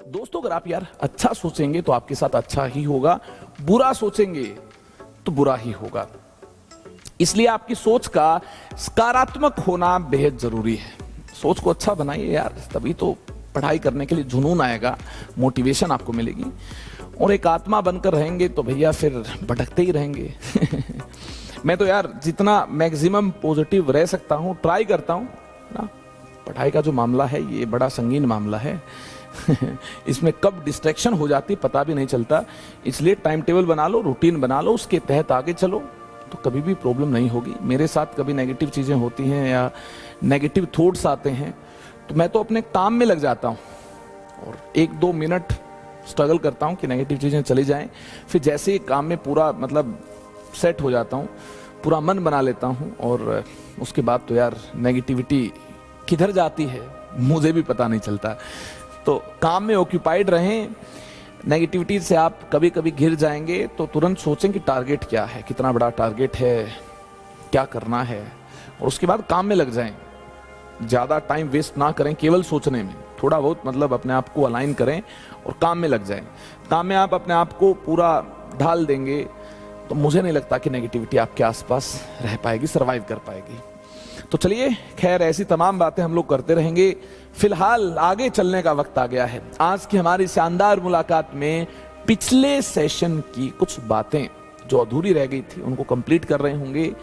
दोस्तों अगर आप यार अच्छा सोचेंगे तो आपके साथ अच्छा ही होगा, बुरा सोचेंगे तो बुरा ही होगा। इसलिए आपकी सोच का सकारात्मक होना बेहद जरूरी है। सोच को अच्छा बनाइए यार, तभी तो पढ़ाई करने के लिए जुनून आएगा, मोटिवेशन आपको मिलेगी। और एक आत्मा बनकर रहेंगे तो भैया फिर भटकते ही रहेंगे। मैं तो यार जितना मैक्सिमम पॉजिटिव रह सकता हूँ ट्राई करता हूँ ना। पढ़ाई का जो मामला है ये बड़ा संगीन मामला है। इसमें कब डिस्ट्रैक्शन हो जाती पता भी नहीं चलता। इसलिए टाइम टेबल बना लो, रूटीन बना लो, उसके तहत आगे चलो तो कभी भी प्रॉब्लम नहीं होगी। मेरे साथ कभी नेगेटिव चीज़ें होती हैं या नेगेटिव थॉट्स आते हैं तो मैं तो अपने काम में लग जाता हूँ और 1-2 मिनट स्ट्रगल करता हूँ कि नेगेटिव चीज़ें चली जाएं। फिर जैसे ही काम में पूरा मतलब सेट हो जाता हूँ, पूरा मन बना लेता हूँ और उसके बाद तो यार नेगेटिविटी किधर जाती है मुझे भी पता नहीं चलता। तो काम में ऑक्यूपाइड रहें। नेगेटिविटी से आप कभी कभी घिर जाएंगे तो तुरंत सोचें कि टारगेट क्या है, कितना बड़ा टारगेट है, क्या करना है, और उसके बाद काम में लग जाएं। ज़्यादा टाइम वेस्ट ना करें केवल सोचने में, थोड़ा बहुत मतलब अपने आप को अलाइन करें और काम में लग जाएं। काम में आप अपने आप को पूरा ढाल देंगे तो मुझे नहीं लगता कि नेगेटिविटी आपके आसपास रह पाएगी, सरवाइव कर पाएगी। तो चलिए खैर ऐसी तमाम बातें हम लोग करते रहेंगे। फिलहाल आगे चलने का वक्त आ गया है। आज की हमारी शानदार मुलाकात में पिछले सेशन की कुछ बातें जो अधूरी रह गई थी उनको कंप्लीट कर रहे होंगे।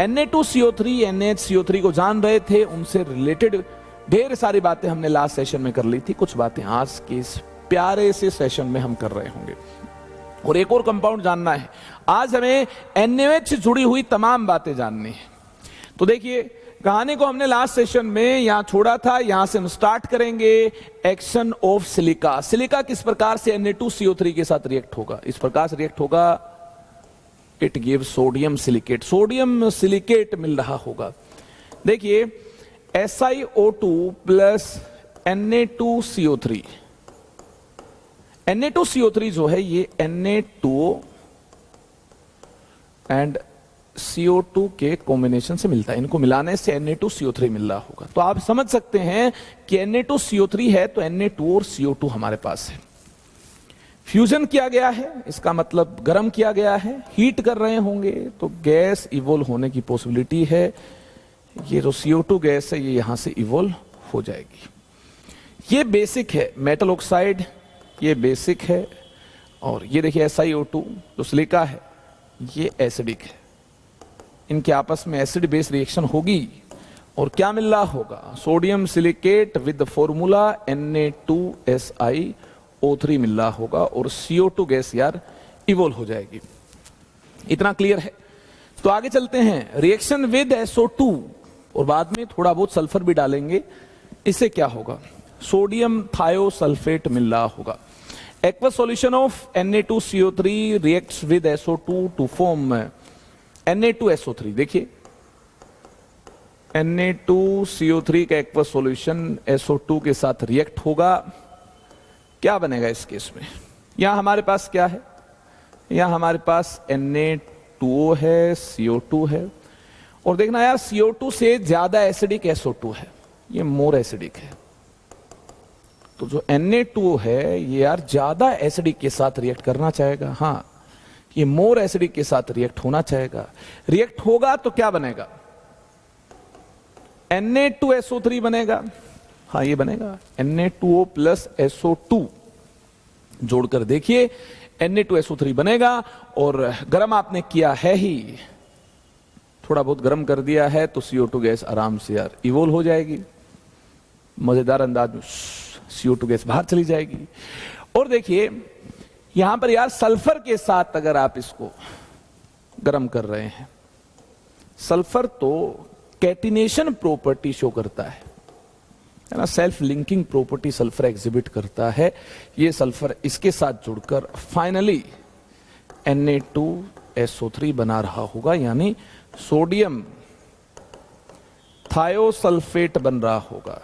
Na2CO3 NaHCO3 को जान रहे थे, उनसे रिलेटेड ढेर सारी बातें हमने लास्ट सेशन में कर ली थी। कुछ बातें आज के इस प्यारे से सेशन में हम कर रहे होंगे और एक और कंपाउंड जानना है। आज हमें NaOH से जुड़ी हुई तमाम बातें जाननी है। तो देखिए कहानी को हमने लास्ट सेशन में यहां छोड़ा था, यहां से हम स्टार्ट करेंगे। Action of silica. सिलिका किस प्रकार से Na2CO3 के साथ रिएक्ट होगा? इस प्रकार से रिएक्ट होगा, it give sodium silicate. Sodium silicate मिल रहा होगा। देखिए SiO2 प्लस Na2CO3। Na2CO3 जो है ये Na2O एंड CO2 के कॉम्बिनेशन से मिलता है। इनको मिलाने से Na2CO3 मिल रहा होगा। तो आप समझ सकते हैं कि Na2CO3 है तो Na2 और CO2 हमारे पास है। फ्यूजन किया गया है, इसका मतलब गर्म किया गया है, हीट कर रहे होंगे तो गैस इवोल्व होने की पॉसिबिलिटी है। ये जो CO2 गैस है ये यहां से इवोल्व हो जाएगी। ये बेसिक है मेटल ऑक्साइड, ये बेसिक है। और ये देखिए SiO2 जो सिलिका है ये एसिडिक है। इनके आपस में एसिड बेस रिएक्शन होगी और क्या मिल रहा होगा? Sodium silicate with formula Na2SiO3 मिल रहा होगा और CO2 गैस यार इवोल्व हो जाएगी। इतना क्लियर है? तो आगे चलते हैं। रिएक्शन विद SO2 और बाद में थोड़ा बहुत सल्फर भी डालेंगे। इससे क्या होगा? सोडियम थायोसल्फेट मिल रहा होगा। Aqueous solution of Na2CO3 reacts with SO2 to form Na2SO3। देखिए Na2CO3 का एक्वस सॉल्यूशन SO2 के साथ रिएक्ट होगा। क्या बनेगा इस केस में? यहां हमारे पास क्या है? यहां हमारे पास Na2O है, CO2 है। और देखना यार CO2 से ज्यादा एसिडिक SO2 है, ये मोर एसिडिक है। तो जो Na2O है ये यार ज्यादा एसिडिक के साथ रिएक्ट करना चाहेगा। हाँ, ये मोर एसिडिक के साथ रिएक्ट होना चाहेगा। रिएक्ट होगा तो क्या बनेगा? Na2SO3 बनेगा। हाँ ये बनेगा Na2O प्लस SO2 जोड़कर देखिए Na2SO3 बनेगा। और गर्म आपने किया है ही, थोड़ा बहुत गर्म कर दिया है तो CO2 गैस आराम से यार इवोल्व हो जाएगी। मजेदार अंदाज में CO2 गैस बाहर चली जाएगी। और देखिए यहां पर यार सल्फर के साथ अगर आप इसको गर्म कर रहे हैं, सल्फर तो कैटिनेशन प्रॉपर्टी शो करता है ना, self linking property sulphur exhibit करता है। ये सल्फर इसके साथ जुड़कर फाइनली Na2SO3 बना रहा होगा, यानी सोडियम थायोसल्फेट बन रहा होगा।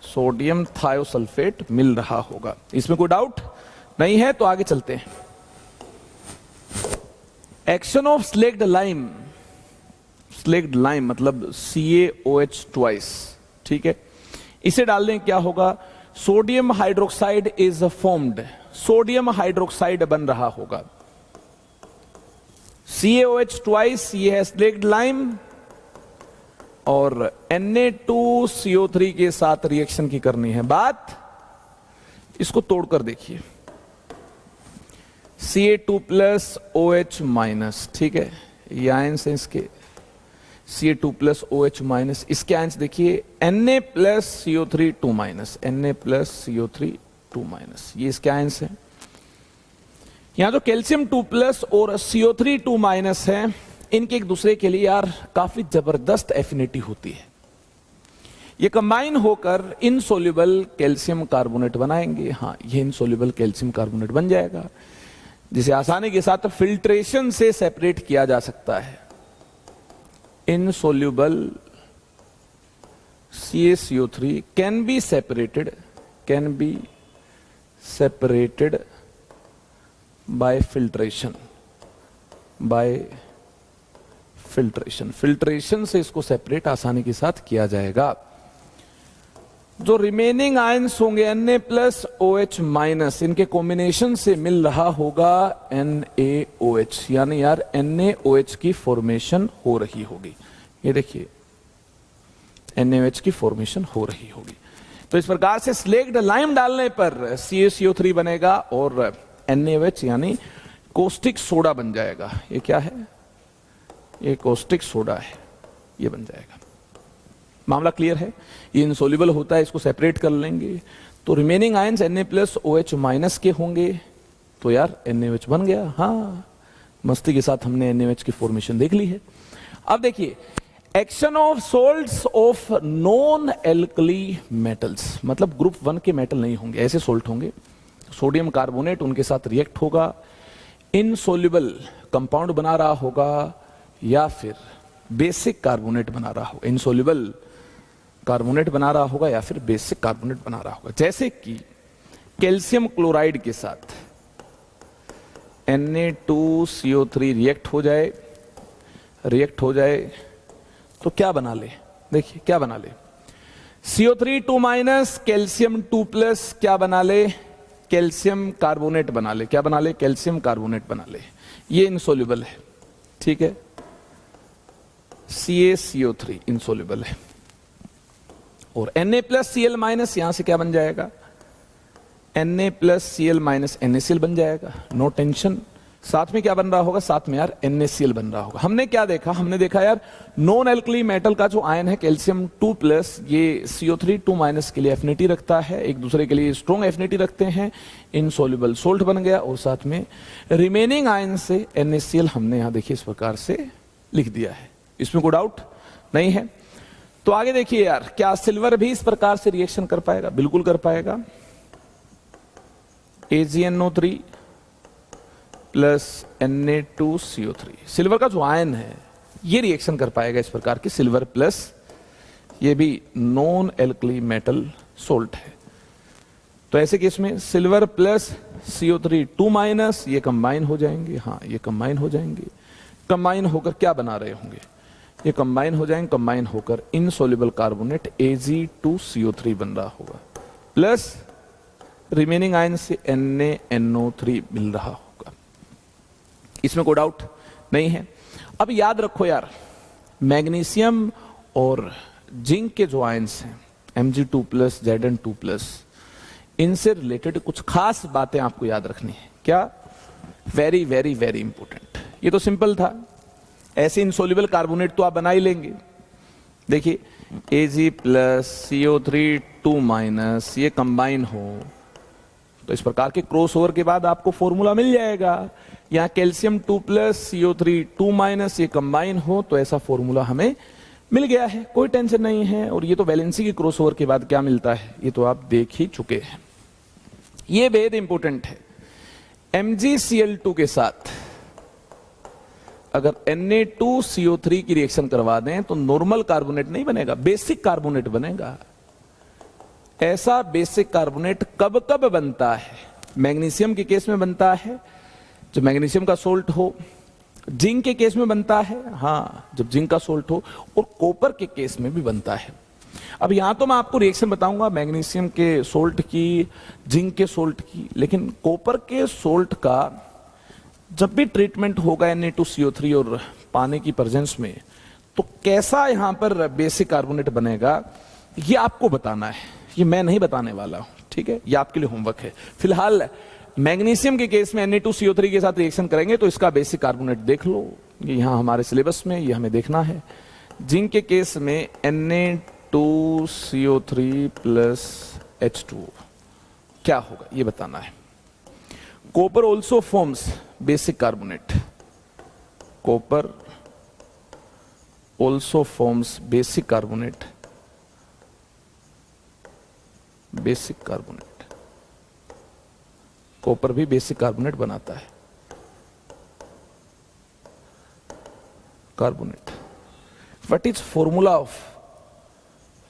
सोडियम थायोसल्फेट मिल रहा होगा। इसमें कोई डाउट नहीं है? तो आगे चलते हैं। Action of slaked lime. Slaked lime मतलब CaOH ट्वाइस, ठीक है। इसे डालने क्या होगा? Sodium hydroxide is formed, sodium hydroxide बन रहा होगा। CaOH ट्वाइस, ये है स्लेक्ड लाइम, और Na2CO3 के साथ रिएक्शन की करनी है बात। इसको तोड़कर देखिए, Ca2+OH-, ठीक है, ये आयंस है इसके, Ca2+OH-, इसके आयंस देखिए Na+CO3 2-, Na+CO3 2-, ये इसके आयंस है। यहां जो कैल्शियम 2+ और CO3 2- है, इनके एक दूसरे के लिए यार काफी जबरदस्त एफिनिटी होती है। ये कंबाइन होकर इनसोल्यूबल कैल्शियम कार्बोनेट बनाएंगे। हाँ, ये इनसोल्यूबल कैल्शियम कार्बोनेट बन जाएगा, जिसे आसानी के साथ फिल्ट्रेशन से सेपरेट किया जा सकता है। Insoluble CaCO3 can be separated by filtration, filtration से इसको सेपरेट आसानी के साथ किया जाएगा। जो रिमेनिंग आयंस होंगे Na+OH-, इनके कॉम्बिनेशन से मिल रहा होगा NaOH, यानी यार NaOH की फॉर्मेशन हो रही होगी। ये देखिए NaOH की फॉर्मेशन हो रही होगी। तो इस प्रकार से स्लेक्ड लाइम डालने पर CaCO3 बनेगा और NaOH यानी कोस्टिक सोडा बन जाएगा। ये क्या है? ये कोस्टिक सोडा है, ये बन जाएगा। मामला क्लियर है? ये इनसोल्यूबल होता है, इसको सेपरेट कर लेंगे तो रिमेनिंग आयंस Na+OH- के होंगे, तो यार NaOH बन गया। हाँ, मस्ती के साथ हमने NaOH की फॉर्मेशन देख ली है। अब देखिए, action of salts of non alkali metals, मतलब ग्रुप 1 के मेटल नहीं होंगे, ऐसे सोल्ट होंगे। सोडियम कार्बोनेट उनके साथ रिएक्ट होगा, इनसोल्यूबल कंपाउंड बना रहा होगा या फिर बेसिक कार्बोनेट बना रहा होगा। इनसोल्यूबल कार्बोनेट बना रहा होगा या फिर बेसिक कार्बोनेट बना रहा होगा। जैसे कि कैल्शियम क्लोराइड के साथ Na2CO3 रिएक्ट हो जाए तो क्या बना ले? देखिए क्या बना ले, CO3 2-, कैल्शियम 2+, क्या बना ले? कैल्शियम कार्बोनेट बना ले। क्या बना ले? कैल्शियम कार्बोनेट बना ले। ये इनसोल्यूबल है, ठीक है। CaCO3 इनसोल्यूबल है और Na+Cl- यहां से क्या बन जाएगा? Na+Cl- NaCl बन जाएगा। No tension. साथ में क्या बन रहा होगा? साथ में यार NaCl बन रहा होगा। हमने क्या देखा? हमने देखा यार नॉन एल्कली मेटल का जो आयन है कैल्शियम 2+, ये CO3 2- के लिए एफिनिटी रखता है, एक दूसरे के लिए स्ट्रॉन्ग एफिनिटी रखते हैं, इनसोल्यूबल सोल्ट बन गया। और साथ में रिमेनिंग आयन से NaCl हमने यहां देखिए इस प्रकार से लिख दिया है। इसमें कोई डाउट नहीं है। तो आगे देखिए यार, क्या सिल्वर भी इस प्रकार से रिएक्शन कर पाएगा? बिल्कुल कर पाएगा। AgNO3 प्लस Na2CO3, सिल्वर का जो आयन है ये रिएक्शन कर पाएगा इस प्रकार की, सिल्वर प्लस, ये भी नॉन एल्कली मेटल सोल्ट है। तो ऐसे केस में सिल्वर प्लस CO3 2- ये कंबाइन हो जाएंगे। हाँ, ये कंबाइन हो जाएंगे। कंबाइन होकर क्या बना रहे होंगे? ये कंबाइन हो जाएंगे, कंबाइन होकर इनसोल्यूबल कार्बोनेट Ag2CO3 बन रहा होगा, प्लस रिमेनिंग आयन से NaNO3 मिल रहा होगा। इसमें कोई डाउट नहीं है। अब याद रखो यार, मैग्नीशियम और जिंक के जो आयंस हैं Mg2+, Zn2+, इनसे रिलेटेड कुछ खास बातें आपको याद रखनी है। क्या? Very very very important. ये तो सिंपल था, ऐसे इनसोल्यूबल कार्बोनेट तो आप बना ही लेंगे। देखिए Ag+CO3 2- ये कंबाइन हो तो इस प्रकार के क्रॉसओवर के बाद आपको फॉर्मूला मिल जाएगा। यहां कैल्शियम 2+ CO3 2- ये कंबाइन हो तो ऐसा फॉर्मूला हमें मिल गया है, कोई टेंशन नहीं है। और ये तो वैलेंसी के क्रॉसओवर के बाद क्या मिलता है ये तो आप देख ही चुके हैं। ये भेद इंपॉर्टेंट है। MgCl2 के साथ अगर Na2CO3 की रिएक्शन करवा दें तो नॉर्मल कार्बोनेट नहीं बनेगा, बेसिक कार्बोनेट बनेगा। ऐसा बेसिक कार्बोनेट कब कब बनता है? मैग्नीशियम के केस में बनता है जब मैग्नीशियम का सोल्ट हो, जिंक के केस में बनता है हाँ जब जिंक का सोल्ट हो, और कॉपर के केस में भी बनता है। अब यहां तो मैं आपको रिएक्शन बताऊंगा मैग्नीशियम के सोल्ट की, जिंक के सोल्ट की, लेकिन कॉपर के सोल्ट का जब भी ट्रीटमेंट होगा Na2CO3 और पानी की प्रेजेंस में, तो कैसा यहां पर बेसिक कार्बोनेट बनेगा ये आपको बताना है, ये मैं नहीं बताने वाला हूं, ठीक है, ये आपके लिए होमवर्क है। फिलहाल मैग्नीशियम के केस में Na2CO3 के साथ रिएक्शन करेंगे तो इसका बेसिक कार्बोनेट देख लो, ये यहां हमारे सिलेबस में, ये हमें देखना है। जिंक के केस में Na2CO3 प्लस H2O क्या होगा ये बताना है। Copper also forms basic carbonate, copper also forms basic carbonate, basic carbonate, copper भी बेसिक कार्बोनेट बनाता है। Carbonate, what is formula of,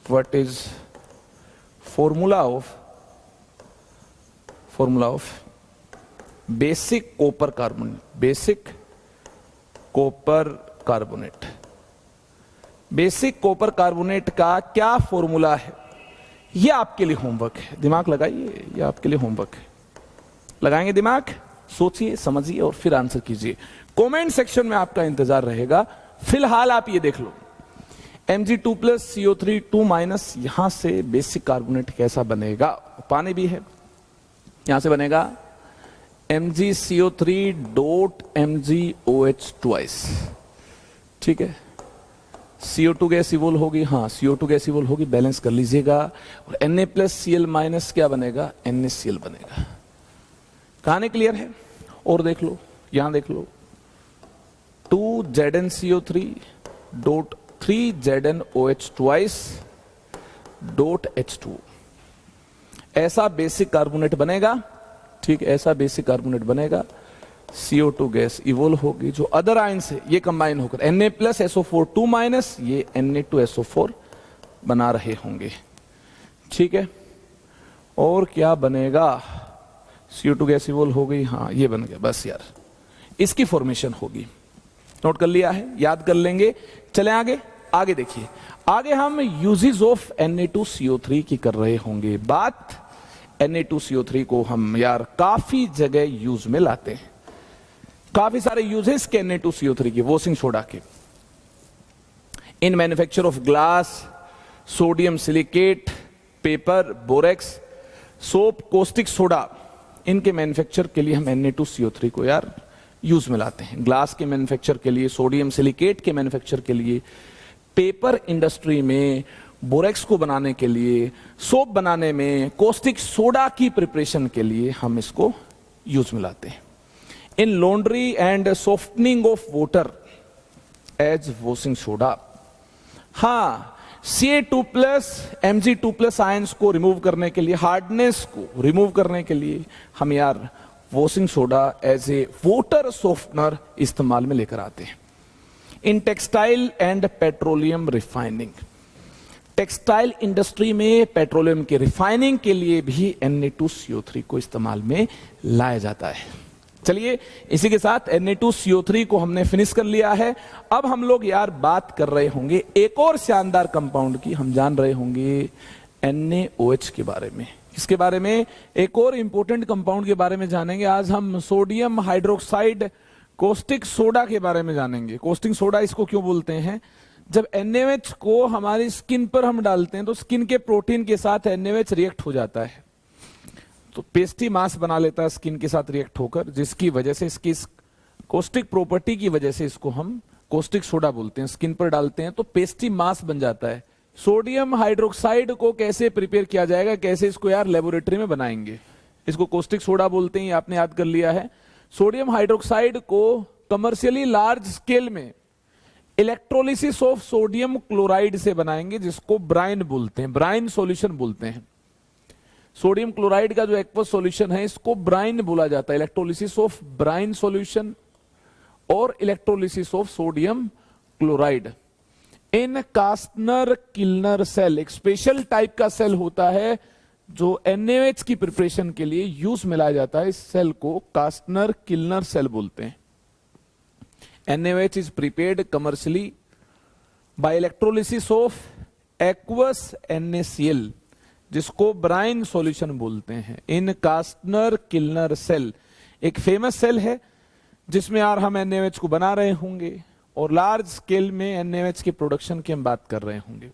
what is formula of basic copper carbonate, basic copper carbonate, basic copper carbonate का क्या formula है, ये आपके लिए homework है। दिमाग लगाइए, ये आपके लिए होमवर्क है, लगाएंगे दिमाग, सोचिए समझिए और फिर आंसर कीजिए। कमेंट सेक्शन में आपका इंतजार रहेगा। फिलहाल आप ये देख लो, Mg2 प्लस CO3 2 माइनस, यहां से बेसिक कार्बोनेट कैसा बनेगा, पानी भी है, यहां से बनेगा MgCO3 डॉट MgOH ट्वाइस, ठीक है। CO2 गैस इवोल्व होगी, हाँ CO2 गैस इवोल्व होगी, बैलेंस कर लीजिएगा, और Na प्लस Cl माइनस क्या बनेगा, NaCl बनेगा। कहानी क्लियर है? और देख लो, यहां देख लो, 2ZnCO3 dot 3ZnOH twice dot H2, ऐसा बेसिक कार्बोनेट बनेगा, ठीक, ऐसा बेसिक कार्बोनेट बनेगा। CO2 गैस इवोल्व होगी, जो अदर आयन से ये कंबाइन होकर Na प्लस SO4 2 माइनस, ये Na2SO4 बना रहे होंगे, ठीक है। और क्या बनेगा, CO2 गैस इवोल्व हो गई, हाँ ये बन गया, बस यार इसकी फॉर्मेशन होगी। नोट कर लिया है, याद कर लेंगे। चले आगे, आगे देखिए, आगे हम यूजेस ऑफ Na2CO3 की कर रहे होंगे बात। Na2CO3 को हम यार काफी जगह यूज में लाते हैं, काफी सारे यूजेस के Na2CO3 के, वॉशिंग सोडा के, in manufacture of glass, sodium silicate, paper, borax, soap, caustic soda, इनके मैन्युफैक्चर के लिए हम Na2CO3 को यार यूज में लाते हैं। ग्लास के मैन्युफैक्चर के लिए, सोडियम सिलिकेट के मैन्युफैक्चर के लिए, पेपर इंडस्ट्री में बोरेक्स को बनाने के लिए, सोप बनाने में, कोस्टिक सोडा की प्रिपरेशन के लिए हम इसको यूज में लाते हैं। In laundry and softening of water as washing soda, हाँ Ca2 plus Mg2 plus ions को रिमूव करने के लिए, हार्डनेस को रिमूव करने के लिए हम यार washing soda as a water softener इस्तेमाल में लेकर आते हैं। In textile and petroleum refining, textile industry में पेट्रोलियम के रिफाइनिंग के लिए भी Na2CO3 को इस्तेमाल में लाया जाता है। चलिए, इसी के साथ Na2CO3 को हमने फिनिश कर लिया है। अब हम लोग यार बात कर रहे होंगे एक और शानदार कंपाउंड की, हम जान रहे होंगे NaOH के बारे में। इसके बारे में एक और इंपॉर्टेंट कंपाउंड के बारे में जानेंगे। आज हम सोडियम हाइड्रोक्साइड कोस्टिक सोडा के बारे में जानेंगे। कोस्टिक सोडा इसको क्यों बोलते हैं, जब NaOH को हमारी स्किन पर हम डालते हैं तो स्किन के प्रोटीन के साथ NaOH रिएक्ट हो जाता है, तो पेस्टी मास बना लेता है स्किन के साथ रिएक्ट होकर, जिसकी वजह से इसकी कोस्टिक प्रॉपर्टी की वजह से इसको हम कोस्टिक सोडा बोलते हैं। स्किन पर डालते हैं तो पेस्टी मास बन जाता है। सोडियम हाइड्रोक्साइड को कैसे प्रिपेयर किया जाएगा, कैसे इसको यार लेबोरेटरी में बनाएंगे, इसको कोस्टिक सोडा बोलते हैं, आपने याद कर लिया है। सोडियम हाइड्रोक्साइड को कमर्शियली लार्ज स्केल में इलेक्ट्रोलिसिस ऑफ सोडियम क्लोराइड से बनाएंगे, जिसको ब्राइन बोलते हैं, ब्राइन सॉल्यूशन बोलते हैं। सोडियम क्लोराइड का जो एक्वस सॉल्यूशन है इसको ब्राइन बोला जाता है, इलेक्ट्रोलिसिस ऑफ ब्राइन सॉल्यूशन और electrolysis of sodium chloride. In Castner Kellner cell, एक स्पेशल टाइप का सेल होता है जो NaOH की प्रिपरेशन के लिए यूज में लाया जाता है। इस सेल को कास्टनर किल्नर सेल बोलते हैं। NaOH is prepared commercially by electrolysis of aqueous NaCl, जिसको ब्राइन सॉल्यूशन बोलते हैं, इन कास्टनर किल्नर सेल, एक फेमस सेल है जिसमें यार हम NaOH को बना रहे होंगे और लार्ज स्केल में NaOH के प्रोडक्शन की हम बात कर रहे होंगे।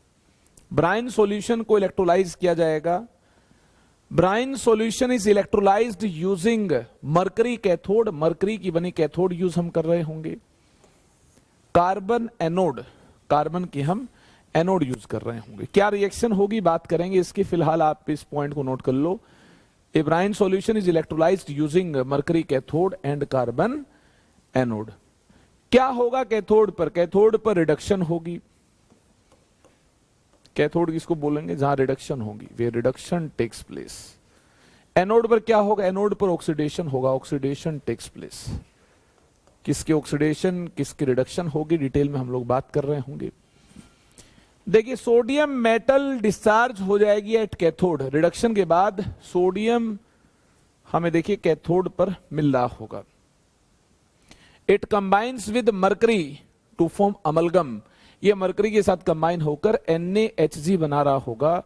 ब्राइन सॉल्यूशन को इलेक्ट्रोलाइज किया जाएगा। Bryan solution is electrolysed using mercury cathode, mercury की बनी कैथोड यूज हम कर रहे होंगे। कार्बन एनोड, कार्बन की हम एनोड यूज कर रहे होंगे। क्या रिएक्शन होगी बात करेंगे इसकी, फिलहाल आप इस पॉइंट को नोट कर लो। A brine solution is electrolysed using mercury cathode and carbon anode. क्या होगा कैथोड पर? कैथोड पर रिडक्शन होगी। कैथोड किसको बोलेंगे? जहां रिडक्शन होगी, वे रिडक्शन टेक्स प्लेस। एनोड पर क्या होगा? एनोड पर ऑक्सीडेशन होगा, ऑक्सीडेशन टेक्स प्लेस। किसके ऑक्सीडेशन, किसकी रिडक्शन होगी, डिटेल में हम लोग बात कर रहे होंगे। देखिए, सोडियम मेटल डिस्चार्ज हो जाएगी एट कैथोड। रिडक्शन के बाद सोडियम हमें देखिए कैथोड पर मिल रहा होगा। It combines with mercury to form amalgam. ये मरकरी के साथ कंबाइन होकर NaHg बना रहा होगा।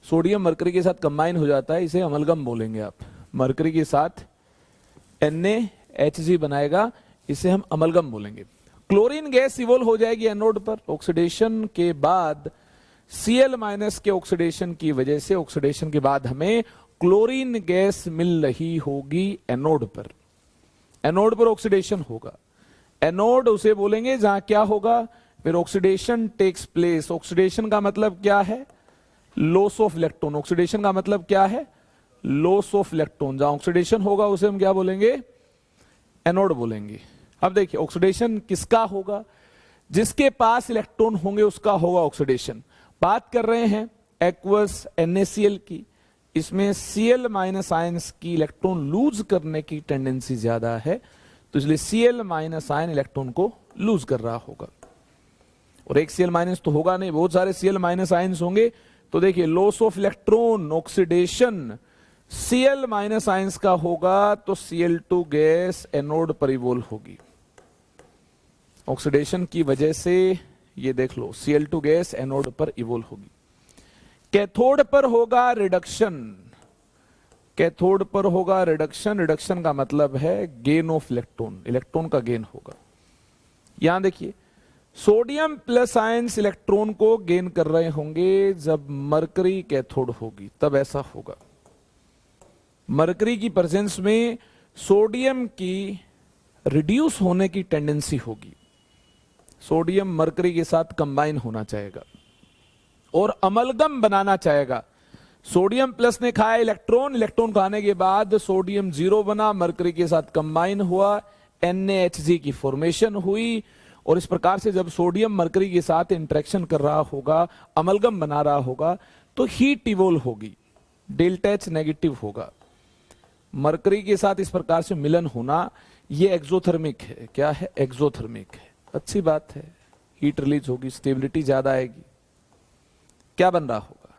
सोडियम मरकरी के साथ कंबाइन हो जाता है, इसे अमलगम बोलेंगे आप। मरकरी के साथ NaHg बनाएगा, इसे हम अमलगम बोलेंगे। क्लोरीन गैस इवोल्व हो जाएगी एनोड पर। ऑक्सीडेशन के बाद Cl- के ऑक्सीडेशन की वजह से, ऑक्सीडेशन के बाद हमें क्लोरीन गैस मिल रही होगी एनोड पर। एनोड पर ऑक्सीडेशन होगा। एनोड उसे बोलेंगे जहां क्या होगा, फिर ऑक्सीडेशन टेक्स प्लेस। ऑक्सीडेशन का मतलब क्या है? Loss of electron. ऑक्सीडेशन का मतलब क्या है? Loss of electron. जहां ऑक्सीडेशन होगा उसे हम क्या बोलेंगे? एनोड बोलेंगे। अब देखिए, ऑक्सीडेशन किसका होगा? जिसके पास इलेक्ट्रॉन होंगे उसका होगा ऑक्सीडेशन। बात कर रहे हैं एक्वस NaCl की। इसमें Cl- आयंस की इलेक्ट्रॉन लूज करने की टेंडेंसी ज्यादा है, तो इसलिए Cl- इलेक्ट्रॉन को लूज कर रहा होगा। और एक Cl- तो होगा नहीं, बहुत सारे Cl- आयंस होंगे। तो देखिए, loss of electron, oxidation Cl- ions का होगा, तो Cl2 गैस एनोड पर इवोल्व होगी। ऑक्सीडेशन की वजह से ये देख लो, Cl2 गैस एनोड पर इवोल्व होगी। कैथोड पर होगा रिडक्शन। कैथोड पर होगा रिडक्शन। रिडक्शन का मतलब है गेन ऑफ इलेक्ट्रॉन, इलेक्ट्रॉन का गेन होगा। यहां देखिए, सोडियम प्लस आयंस इलेक्ट्रॉन को गेन कर रहे होंगे जब मरकरी कैथोड होगी, तब ऐसा होगा। मरकरी की प्रेजेंस में सोडियम की रिड्यूस होने की टेंडेंसी होगी। सोडियम मरकरी के साथ कंबाइन होना चाहेगा और अमलगम बनाना चाहेगा। सोडियम प्लस ने खाया इलेक्ट्रॉन, इलेक्ट्रॉन खाने के बाद सोडियम 0 बना, मरकरी के साथ कंबाइन हुआ, NaHg की फॉर्मेशन हुई। और इस प्रकार से जब सोडियम मरकरी के साथ इंटरेक्शन कर रहा होगा, अमलगम बना रहा होगा, तो हीट इवोल्व होगी, डेल्टा H नेगेटिव होगा। मरकरी के साथ इस प्रकार से मिलन होना, यह एक्सोथर्मिक है। क्या है? एक्सोथर्मिक है। अच्छी बात है, हीट रिलीज होगी, स्टेबिलिटी ज्यादा आएगी। क्या बन रहा होगा?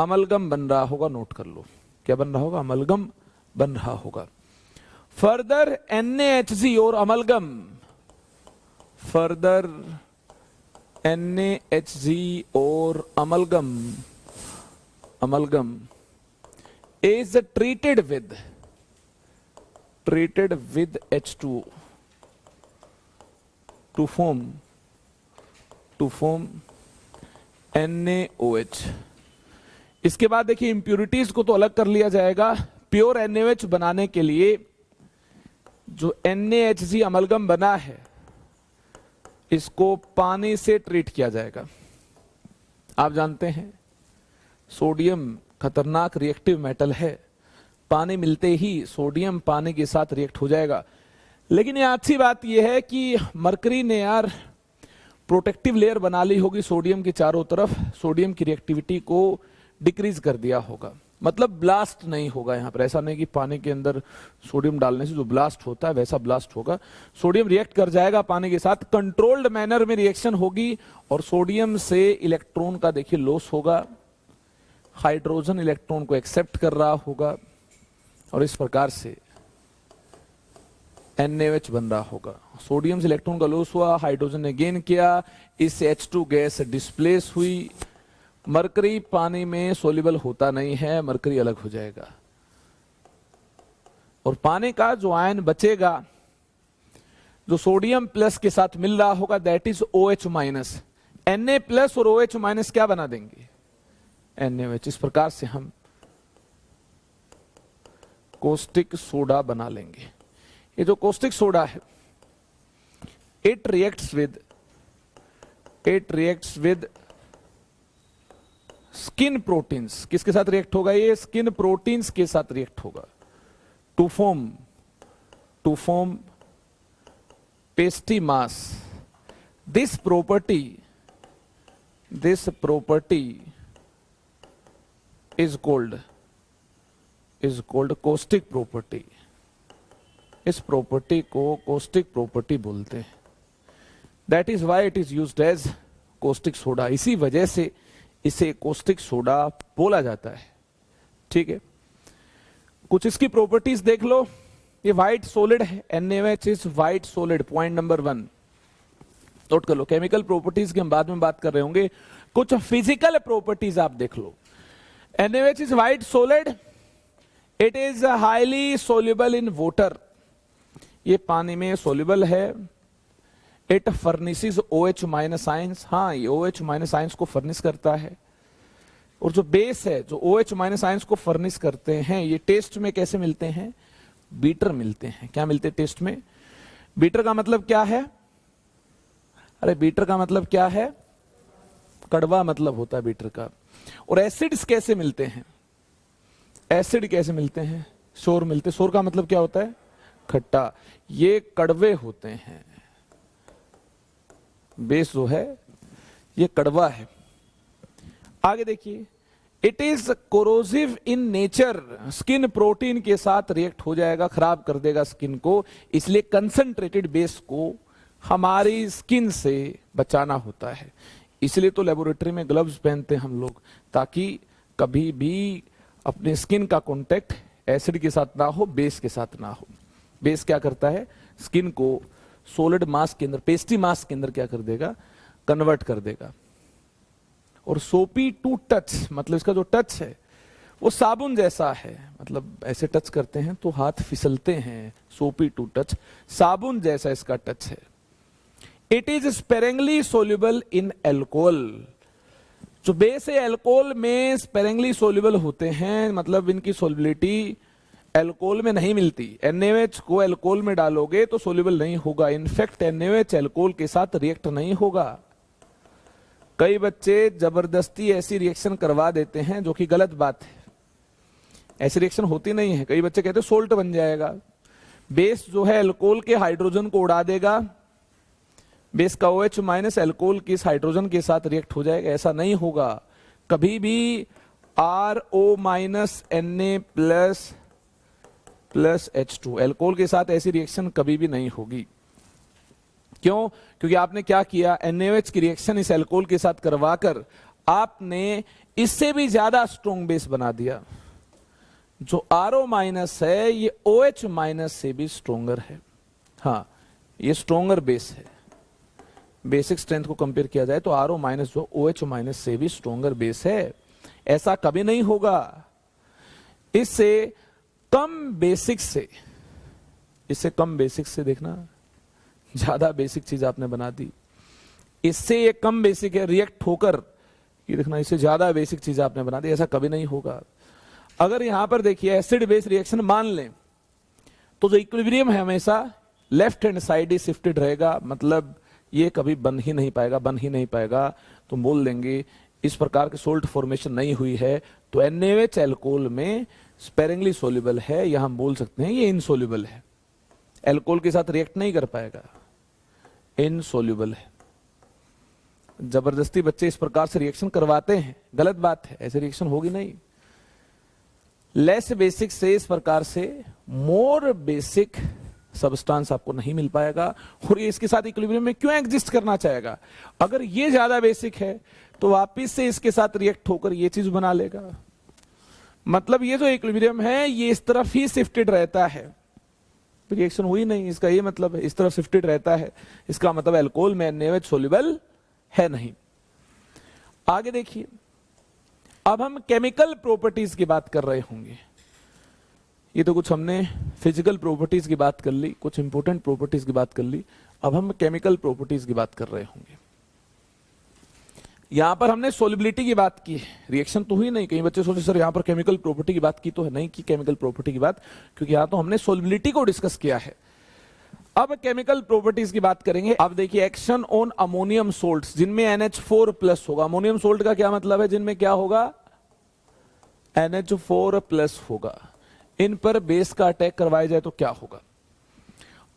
अमलगम बन रहा होगा। नोट कर लो, क्या बन रहा होगा? अमलगम बन रहा होगा। फर्दर NaHg और अमलगम, फर्दर NaHg और amalgam, amalgam is treated with H2O to form NaOH। इसके बाद देखिए, इंप्यूरिटीज को तो अलग कर लिया जाएगा। प्योर NaOH बनाने के लिए जो NaHg अमलगम बना है, इसको पानी से ट्रीट किया जाएगा। आप जानते हैं सोडियम खतरनाक रिएक्टिव मेटल है। पानी मिलते ही सोडियम पानी के साथ रिएक्ट हो जाएगा। लेकिन यह अच्छी बात यह है कि मरकरी ने यार प्रोटेक्टिव लेयर बना ली होगी सोडियम के चारों तरफ, सोडियम की रिएक्टिविटी को डिक्रीज कर दिया होगा। मतलब ब्लास्ट नहीं होगा यहां पर। ऐसा नहीं कि पानी के अंदर सोडियम डालने से जो ब्लास्ट होता है वैसा ब्लास्ट होगा। सोडियम रिएक्ट कर जाएगा पानी के साथ, कंट्रोल्ड मैनर में रिएक्शन होगी और सोडियम से इलेक्ट्रॉन का देखिए लॉस होगा, हाइड्रोजन इलेक्ट्रॉन को एक्सेप्ट कर रहा होगा और इस प्रकार से NaOH बन रहा होगा। सोडियम से इलेक्ट्रॉन का लॉस हुआ, हाइड्रोजन ने गेन किया, इससे H2 गैस डिस्प्लेस हुई। मरकरी पानी में सोल्यूबल होता नहीं है, मरकरी अलग हो जाएगा और पानी का जो आयन बचेगा जो सोडियम प्लस के साथ मिल रहा होगा that is OH minus. Na plus और OH माइनस क्या बना देंगे? NaOH। इस प्रकार से हम कोस्टिक सोडा बना लेंगे। ये जो कोस्टिक सोडा है it reacts with skin proteins. किसके साथ रिएक्ट होगा? ये स्किन प्रोटीन्स के साथ रिएक्ट होगा to form pasty mass. This property is called caustic property। इस प्रॉपर्टी को caustic property बोलते हैं। That is why it is used as caustic soda। इसी वजह से इसे caustic सोडा बोला जाता है। ठीक है, कुछ इसकी प्रॉपर्टीज देख लो। ये व्हाइट सॉलिड है, NaOH is white solid, point number 1 note कर लो। केमिकल प्रॉपर्टीज की हम बाद में बात कर रहे होंगे, कुछ फिजिकल प्रॉपर्टीज आप देख लो। NaOH is white solid, it is highly soluble in water. ये पानी में सोल्यूबल है। It furnishes OH minus ions. हाँ, ये OH माइनस आयंस को फर्निश करता है। और जो बेस है जो OH माइनस आयंस को फर्निश करते हैं, ये टेस्ट में कैसे मिलते हैं? बीटर मिलते हैं। क्या मिलते हैं टेस्ट में? बीटर का मतलब क्या है? अरे बीटर का मतलब क्या है? कड़वा मतलब होता है बीटर का। और एसिड्स कैसे मिलते हैं? एसिड कैसे मिलते हैं? शोर मिलते। शोर का मतलब क्या होता है? खट्टा। ये कड़वे होते हैं। बेस जो है ये कड़वा है। आगे देखिए, it is corrosive in nature. Skin protein के साथ रिएक्ट हो जाएगा, खराब कर देगा स्किन को। इसलिए कंसंट्रेटेड बेस को हमारी स्किन से बचाना होता है। इसलिए तो लेबोरेटरी में ग्लव्स पहनते हैं हम लोग, ताकि कभी भी अपने स्किन का कांटेक्ट एसिड के साथ ना हो, बेस के साथ ना हो। बेस क्या करता है? स्किन को सॉलिड मास के अंदर, पेस्टी मास के अंदर क्या कर देगा? कन्वर्ट कर देगा। और सोपी टू टच, मतलब इसका जो टच है वो साबुन जैसा है। मतलब ऐसे टच करते हैं तो हाथ फिसलते हैं। सोपी टू टच, साबुन जैसा इसका टच है। It is sparingly soluble in alcohol. जो बेस है एल्कोहल में स्पेरिंगली सोल्यूबल होते हैं, मतलब इनकी सोल्युबिलिटी एल्कोहल में नहीं मिलती। NaOH को एल्कोहल में डालोगे तो सोल्यूबल नहीं होगा। इनफैक्ट NaOH एल्कोहल के साथ रिएक्ट नहीं होगा। कई बच्चे जबरदस्ती ऐसी रिएक्शन करवा देते हैं, जो कि गलत बात है। ऐसी रिएक्शन होती नहीं है। कई बच्चे कहते हैं सोल्ट बन जाएगा। बेस जो है एल्कोहल के हाइड्रोजन को उड़ा देगा। बेस का OH माइनस एल्कोहल के इस हाइड्रोजन के साथ रिएक्ट हो जाएगा। ऐसा नहीं होगा कभी भी। RO minus Na plus H2 alcohol के साथ ऐसी रिएक्शन कभी भी नहीं होगी। क्यों? क्योंकि आपने क्या किया? NaOH की रिएक्शन इस एल्कोहल के साथ करवाकर आपने इससे भी ज्यादा स्ट्रॉन्ग बेस बना दिया। जो RO माइनस है ये OH माइनस से भी स्ट्रॉन्गर है। हाँ, ये स्ट्रॉन्गर बेस है। बेसिक स्ट्रेंथ को कंपेयर किया जाए तो RO माइनस जो OH माइनस से भी स्ट्रॉन्गर बेस है। ऐसा कभी नहीं होगा। इससे कम बेसिक से देखना, ज्यादा बेसिक चीज आपने बना दी। इससे ये कम बेसिक है, रिएक्ट होकर ये देखना इससे ज्यादा बेसिक चीज आपने बना दी। ऐसा कभी नहीं होगा। अगर यहां पर देखिए एसिड बेस रिएक्शन मान लें तो जो इक्विलिब्रियम है हमेशा लेफ्ट हैंड साइड ही शिफ्टेड रहेगा। मतलब ये कभी बन ही नहीं पाएगा। तो बोल देंगे इस प्रकार की सोल्ट फॉर्मेशन नहीं हुई है। तो NaOH एल्कोहल में स्पेरिंगली सोल्यूबल है, या हम बोल सकते हैं ये इनसोल्यूबल है। एल्कोहल के साथ रिएक्ट नहीं कर पाएगा, इनसोल्यूबल है। जबरदस्ती बच्चे इस प्रकार से रिएक्शन करवाते हैं, गलत बात है। ऐसे रिएक्शन होगी नहीं। लेस बेसिक से इस प्रकार से मोर बेसिक सब्सटेंस आपको नहीं मिल पाएगा। और ये इसके साथ इक्विलिब्रियम में क्यों एग्जिस्ट करना चाहेगा? अगर ये ज्यादा बेसिक है तो वापिस से इसके साथ रिएक्ट होकर ये चीज बना लेगा। मतलब ये जो इक्विलिब्रियम है ये इस तरफ ही शिफ्टेड रहता है। रिएक्शन हुई नहीं, इसका ये मतलब है, इस तरफ शिफ्टेड रहता है, इसका मतलब अल्कोहल में NaOH सोल्यूबल है नहीं। आगे देखिए, अब हम केमिकल प्रॉपर्टीज की बात कर रहे होंगे। ये तो कुछ हमने फिजिकल प्रॉपर्टीज की बात कर ली, कुछ इंपॉर्टेंट प्रॉपर्टीज की बात कर ली, अब हम केमिकल प्रॉपर्टीज की बात कर रहे होंगे। यहां पर हमने सोलिबिलिटी की बात की, रिएक्शन तो हुई नहीं। कई बच्चे सोचे सर यहां पर केमिकल प्रॉपर्टी की बात की तो है, नहीं की केमिकल प्रॉपर्टी की बात, क्योंकि यहां तो हमने सोलिबिलिटी को डिस्कस किया है। अब केमिकल प्रॉपर्टीज की बात करेंगे। अब देखिए, एक्शन ऑन अमोनियम सोल्ट्स जिनमें NH4+ होगा। अमोनियम सोल्ट का क्या मतलब है? जिनमें क्या होगा? NH4+ होगा। इन पर बेस का अटैक करवाया जाए तो क्या होगा?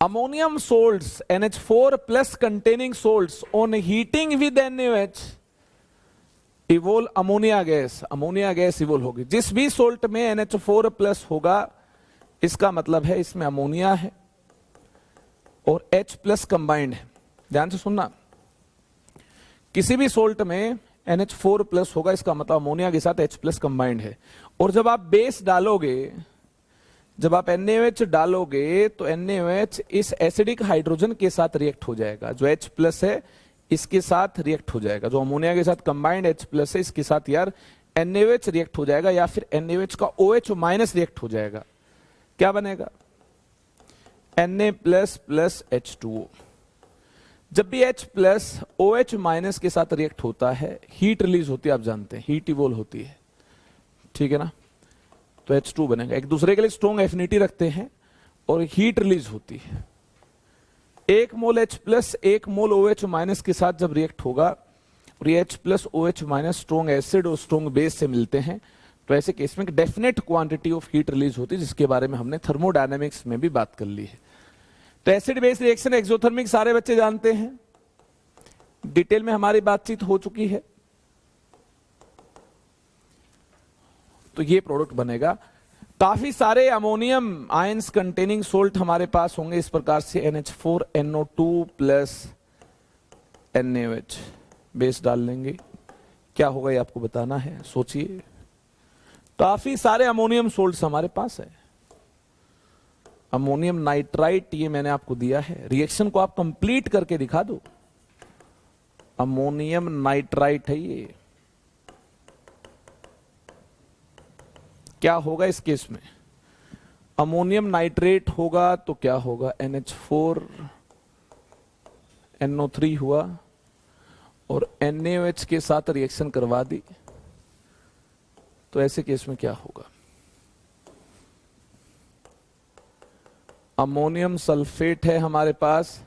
Ammonium salts NH4+ containing salts on heating with NaOH evolve ammonia gas. Ammonia gas evolve होगी। जिस भी सोल्ट में NH4+ होगा, इसका मतलब है इसमें अमोनिया है और H+ कंबाइंड है। ध्यान से सुनना, किसी भी सोल्ट में NH4+ होगा, इसका मतलब अमोनिया के साथ H+ कंबाइंड है। और जब आप बेस डालोगे, जब आप NaOH डालोगे तो NaOH इस एसिडिक हाइड्रोजन के साथ रिएक्ट हो जाएगा। जो H+ है इसके साथ रिएक्ट हो जाएगा। जो अमोनिया के साथ कंबाइंड H+ है इसके साथ यार NaOH रिएक्ट हो जाएगा, या फिर NaOH का OH- रिएक्ट हो जाएगा। क्या बनेगा? Na++ H2O। जब भी H+ OH- के साथ रिएक्ट होता है, हीट रिलीज होती है, आप जानते हैं हीट इवोल्व होती है, ठीक है ना? तो H2 बनेगा। एक दूसरे के लिए स्ट्रॉन्ग एफिनिटी रखते हैं और हीट रिलीज होती है। 1 मोल H+ 1 मोल OH- के साथ जब रिएक्ट होगा और ये H+ OH- स्ट्रॉन्ग एसिड और स्ट्रॉन्ग बेस से मिलते हैं, तो ऐसे केस में definite quantity of heat release होती है, जिसके बारे में हमने थर्मोडायनेमिक्स में भी बात कर ली है। तो एसिड बेस रिएक्शन एक्सोथर्मिक सारे बच्चे जानते हैं, डिटेल में हमारी बातचीत हो चुकी है। तो ये प्रोडक्ट बनेगा। काफी सारे अमोनियम आयंस कंटेनिंग सोल्ट हमारे पास होंगे इस प्रकार से NH4NO2+ NaOH। बेस डाल लेंगे, क्या होगा ये आपको बताना है, सोचिए। काफी सारे अमोनियम सोल्ट्स हमारे पास है। अमोनियम नाइट्राइट ये मैंने आपको दिया है, रिएक्शन को आप कंप्लीट करके दिखा दो। अमोनियम नाइट्राइट है ये। क्या होगा इस केस में? अमोनियम नाइट्रेट होगा तो क्या होगा? NH4NO3 हुआ और NaOH के साथ रिएक्शन करवा दी, तो ऐसे केस में क्या होगा? अमोनियम सल्फेट है हमारे पास,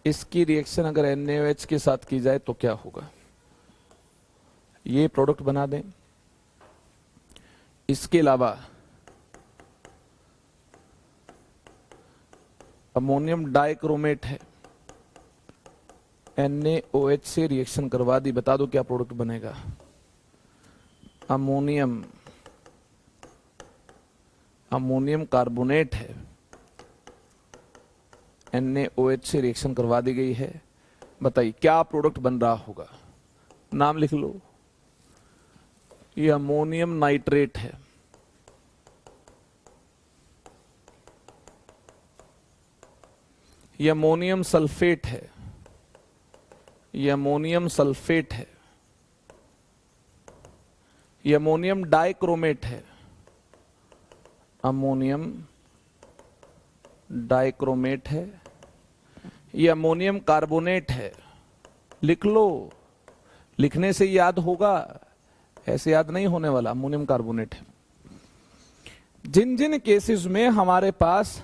इसकी रिएक्शन अगर NaOH के साथ की जाए तो क्या होगा? ये प्रोडक्ट बना दें। इसके अलावा अमोनियम डाइक्रोमेट है, NaOH से रिएक्शन करवा दी, बता दो क्या प्रोडक्ट बनेगा? अमोनियम कार्बोनेट है, NaOH से रिएक्शन करवा दी गई है। बताइए क्या प्रोडक्ट बन रहा होगा? नाम लिख लो। ये अमोनियम नाइट्रेट है, ये अमोनियम सल्फेट है, ये अमोनियम सल्फेट है, ये अमोनियम डाइक्रोमेट है, अमोनियम डाइक्रोमेट है, ये अमोनियम कार्बोनेट है। लिख लो, लिखने से याद होगा, ऐसे याद नहीं होने वाला। अमोनियम कार्बोनेट है। जिन जिन केसेस में हमारे पास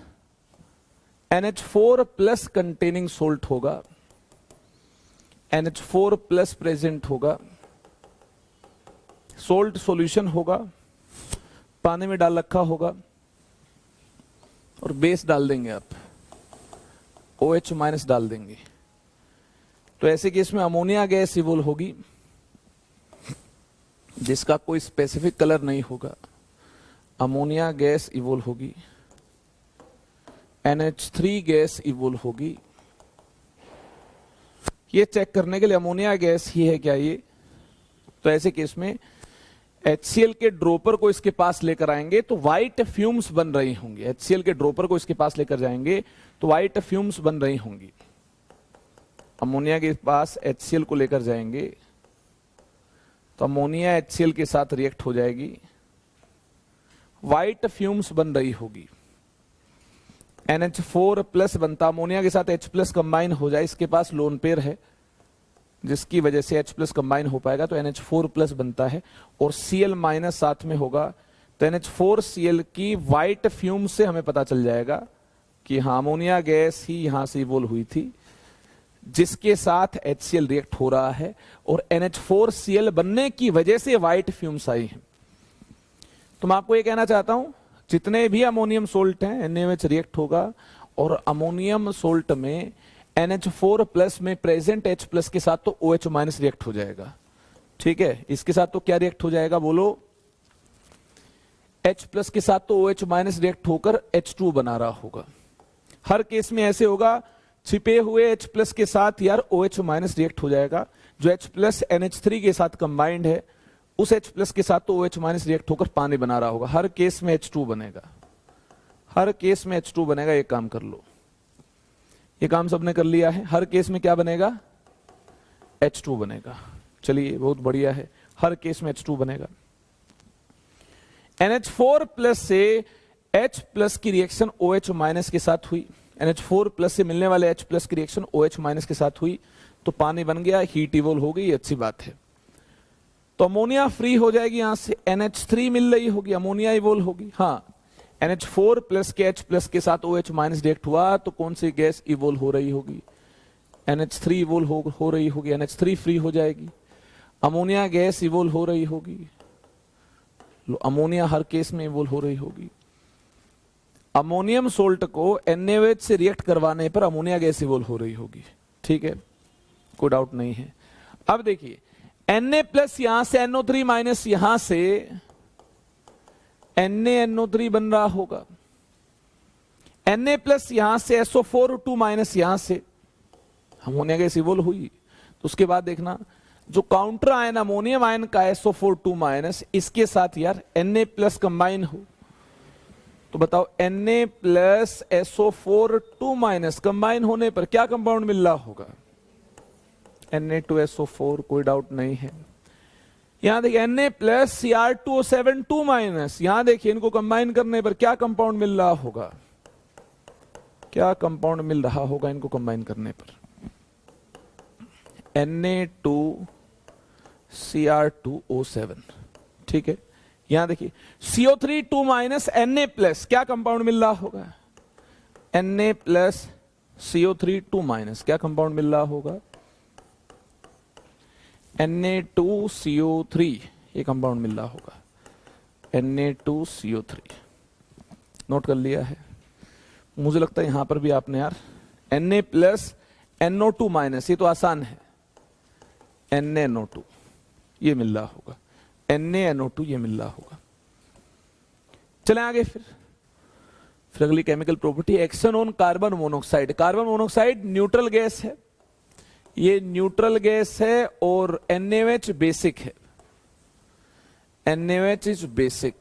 NH4+ कंटेनिंग सोल्ट होगा, NH4+ प्रेजेंट होगा, सोल्ट सॉल्यूशन होगा, पानी में डाल रखा होगा और बेस डाल देंगे आप, OH- डाल देंगे, तो ऐसे केस में अमोनिया गैस इवोल्व होगी, जिसका कोई स्पेसिफिक कलर नहीं होगा। अमोनिया गैस इवोल्व होगी, NH3 गैस इवोल्व होगी। ये चेक करने के लिए अमोनिया गैस ही है क्या ये? तो ऐसे केस में HCl के ड्रॉपर को इसके पास लेकर आएंगे तो व्हाइट फ्यूम्स बन रही होंगी। HCl के ड्रॉपर को इसके पास लेकर जाएंगे तो व्हाइट फ्यूम्स बन रही होंगी। अमोनिया के पास HCl को लेकर जाएंगे तो अमोनिया HCl के साथ रिएक्ट हो जाएगी, व्हाइट फ्यूम्स बन रही होगी। NH4 प्लस बनता, अमोनिया के साथ H प्लस कंबाइन हो जाए, इसके पास लोन पेयर है जिसकी वजह से H प्लस कंबाइन हो पाएगा तो NH4 प्लस बनता है और Cl माइनस साथ में होगा तो NH4Cl की व्हाइट फ्यूम से हमें पता चल जाएगा कि हाँ अमोनिया गैस ही यहां से इवोल्व हुई थी जिसके साथ HCl रिएक्ट हो रहा है और NH4Cl बनने की वजह से व्हाइट फ्यूम्स आई हैं। तो मैं आपको ये कहना चाहता हूं जितने भी अमोनियम सोल्ट हैं NaOH रिएक्ट होगा और अमोनियम सोल्ट में NH4 प्लस में प्रेजेंट H प्लस के साथ तो OH माइनस रिएक्ट हो जाएगा। ठीक है, इसके साथ तो क्या रिएक्ट हो जाएगा बोलो, H प्लस के साथ तो OH माइनस रिएक्ट होकर H2 बना रहा होगा। हर केस में ऐसे होगा, छिपे हुए H प्लस के साथ यार OH माइनस रिएक्ट हो जाएगा, जो H प्लस NH3 के साथ कंबाइंड है उस H प्लस के साथ तो OH माइनस रिएक्ट होकर पानी बना रहा होगा। हर केस में H2 बनेगा, हर केस में H2 बनेगा। एक काम कर लो, ये काम सबने कर लिया है। हर केस में क्या बनेगा, H2 बनेगा। चलिए बहुत बढ़िया है, हर केस में H2 बनेगा। NH4 प्लस से H प्लस की रिएक्शन OH माइनस के साथ हुई, NH4 प्लस से मिलने वाले H प्लस की रिएक्शन OH माइनस के साथ हुई तो पानी बन गया, हीट इवोल्व हो गई, अच्छी बात है। तो अमोनिया फ्री हो जाएगी, यहां से NH3 मिल रही होगी, अमोनिया इवोल्व होगी। हाँ, NH4 प्लस के H प्लस के साथ OH माइनस रिएक्ट हुआ तो कौन सी गैस इवोल्व हो रही होगी, NH3 इवोल्व हो रही होगी, NH3 फ्री हो जाएगी, अमोनिया गैस इवोल्व हो रही होगी, अमोनिया हर केस में इवोल्व हो रही होगी। अमोनियम सोल्ट को NaOH से रिएक्ट करवाने पर अमोनिया गैस इवोल्व हो रही होगी। ठीक है, कोई डाउट नहीं है। अब देखिए Na प्लस यहां से NO3 माइनस यहां से NaNO3 बन रहा होगा, Na प्लस यहां से SO4 माइनस यहां से अमोनिया गैस इवोल्व हुई। तो उसके बाद देखना जो काउंटर आयन अमोनियम आयन का SO4 माइनस इसके साथ यार Na प्लस कंबाइन हो तो बताओ Na plus SO4 minus combine होने पर क्या कंपाउंड मिल रहा होगा, Na2SO4, कोई डाउट नहीं है। यहां देखिए Na प्लस Cr2O7 माइनस, यहां देखिए इनको कंबाइन करने पर क्या कंपाउंड मिल रहा होगा, क्या कंपाउंड मिल रहा होगा इनको कंबाइन करने पर, Na2Cr2O7। ठीक है, यहां देखिए CO3 माइनस Na प्लस क्या कंपाउंड मिल रहा होगा, Na प्लस CO3 माइनस क्या कंपाउंड मिल रहा होगा, Na2CO3 ये कंपाउंड मिल रहा होगा, Na2CO3। नोट कर लिया है, मुझे लगता है यहां पर भी आपने यार Na प्लस NO2 माइनस, ये तो आसान है, NaNO2 ये मिल रहा होगा, NaNO2 ये मिल रहा होगा। चलें आगे फिर अगली chemical property, action on carbon monoxide. Carbon monoxide neutral gas है, ये न्यूट्रल गैस है और NaOH बेसिक है, NaOH इज बेसिक।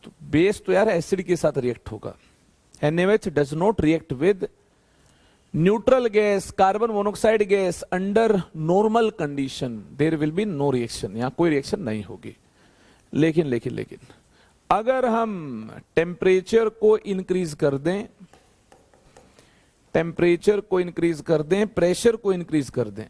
तो बेस तो यार एसिड के साथ रिएक्ट होगा, NaOH does not react with neutral gas carbon monoxide gas under normal condition, there will be no reaction, यहां कोई रिएक्शन नहीं होगी। लेकिन अगर हम टेम्परेचर को इंक्रीज कर दें, टेम्परेचर को इंक्रीज कर दें, प्रेशर को इंक्रीज कर दें,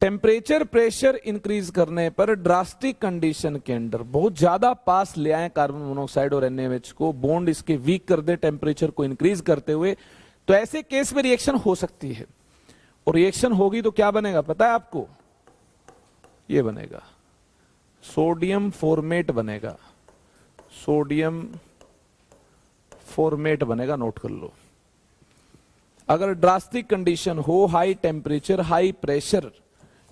टेम्परेचर प्रेशर इंक्रीज करने पर ड्रास्टिक कंडीशन के अंदर बहुत ज्यादा पास ले आए कार्बन मोनोऑक्साइड और NaOH को, बॉन्ड इसके वीक कर दे टेम्परेचर को इंक्रीज करते हुए, तो ऐसे केस में रिएक्शन हो सकती है। और रिएक्शन होगी तो क्या बनेगा पता है आपको, ये बनेगा सोडियम फॉर्मेट बनेगा, सोडियम फॉर्मेट बनेगा, नोट कर लो। अगर ड्रास्टिक कंडीशन हो, high temperature high pressure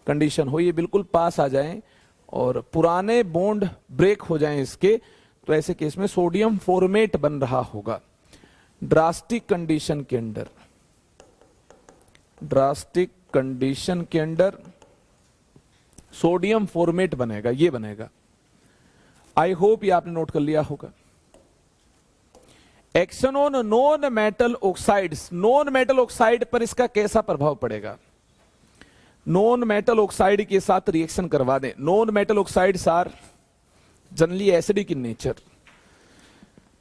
condition हो, ये बिल्कुल पास आ जाएं और पुराने बॉन्ड ब्रेक हो जाएं इसके, तो ऐसे केस में सोडियम फॉर्मेट बन रहा होगा ड्रास्टिक कंडीशन के अंदर, ड्रास्टिक कंडीशन के अंदर सोडियम फॉर्मेट बनेगा, ये बनेगा। आई होप ये आपने नोट कर लिया होगा। Action on non metal oxides, non metal oxide पर इसका कैसा प्रभाव पड़ेगा? नॉन मेटल ऑक्साइड के साथ रिएक्शन करवा दें। Non metal oxides are generally acidic in nature.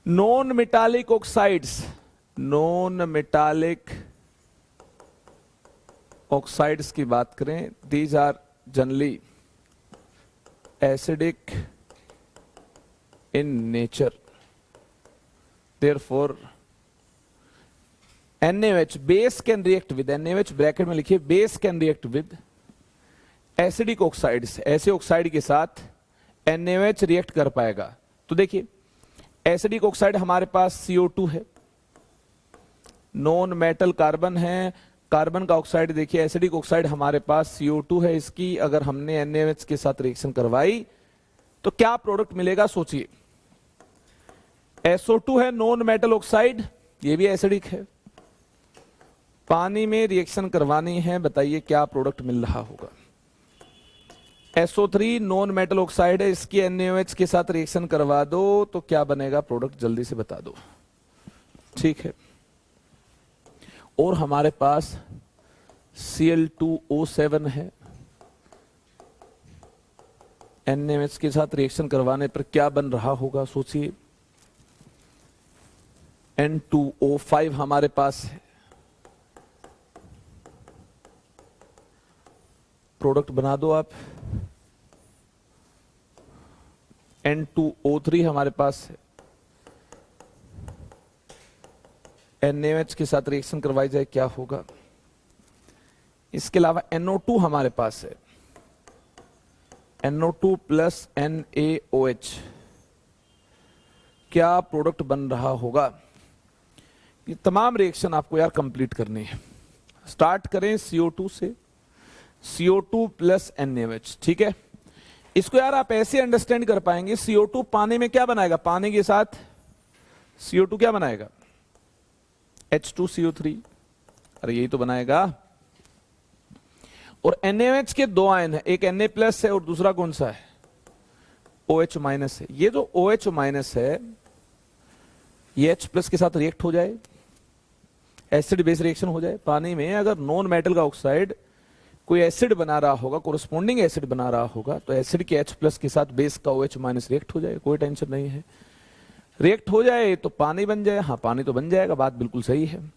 Non metallic oxides, non metallic oxides की बात करें, these are generally acidic in nature. Therefore, NaOH base can react with, NaOH bracket में लिखिए, base can react with acidic oxides, ऐसे oxide के साथ NaOH react कर पाएगा। तो देखिए एसिडिक ऑक्साइड हमारे पास CO2 है, नॉन मेटल कार्बन है, कार्बन का ऑक्साइड देखिए, एसिडिक ऑक्साइड हमारे पास CO2 है, इसकी अगर हमने NaOH के साथ रिएक्शन करवाई तो क्या प्रोडक्ट मिलेगा सोचिए। SO2 है नॉन मेटल ऑक्साइड, ये भी एसिडिक है, पानी में रिएक्शन करवानी है, बताइए क्या प्रोडक्ट मिल रहा होगा। SO3 नॉन मेटल ऑक्साइड है, इसकी NaOH के साथ रिएक्शन करवा दो तो क्या बनेगा प्रोडक्ट, जल्दी से बता दो। ठीक है, और हमारे पास Cl2O7 है, NaOH के साथ रिएक्शन करवाने पर क्या बन रहा होगा सोचिए। N2O5 हमारे पास है, प्रोडक्ट बना दो आप। N2O3 हमारे पास है, NaOH के साथ रिएक्शन करवाई जाए क्या होगा। इसके अलावा NO2 हमारे पास है, NO2 प्लस NaOH, क्या प्रोडक्ट बन रहा होगा। ये तमाम रिएक्शन आपको यार कंप्लीट करनी है। स्टार्ट करें CO2 से, CO2 प्लस NaOH, ठीक है। इसको यार आप ऐसे अंडरस्टैंड कर पाएंगे, CO2 पानी में क्या बनाएगा, पानी के साथ CO2 क्या बनाएगा, H2CO3, अरे यही तो बनाएगा। और NaOH के दो आयन है, एक Na प्लस है और दूसरा कौन सा है, OH माइनस है। ये जो OH माइनस है ये H प्लस के साथ रिएक्ट हो जाए, एसिड बेस रिएक्शन हो जाए। पानी में अगर नॉन मेटल का ऑक्साइड कोई एसिड बना रहा होगा, कोरस्पोंडिंग एसिड बना रहा होगा, तो एसिड के H प्लस के साथ बेस का OH माइनस रिएक्ट हो जाए, कोई टेंशन नहीं है। रिएक्ट हो जाए तो पानी बन जाए, हाँ पानी तो बन जाएगा, बात बिल्कुल सही है।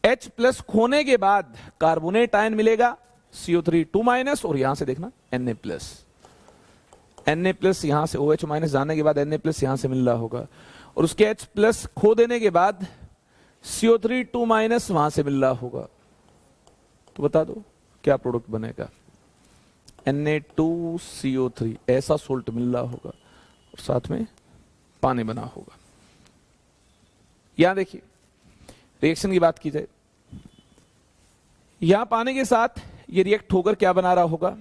H प्लस खोने के बाद कार्बोनेट आयन मिलेगा CO3 2 माइनस, और यहां से देखना Na प्लस, Na प्लस यहां से OH माइनस जाने के बाद Na प्लस यहां से मिल रहा होगा, और उसके H प्लस खो देने के बाद CO3 2 माइनस वहां से मिल रहा होगा। तो बता दो क्या प्रोडक्ट बनेगा, Na2CO3, ऐसा सोल्ट मिल रहा होगा और साथ में पानी बना होगा। यहां देखिए रिएक्शन की बात की जाए, यहां पानी के साथ ये रिएक्ट होकर क्या बना रहा होगा,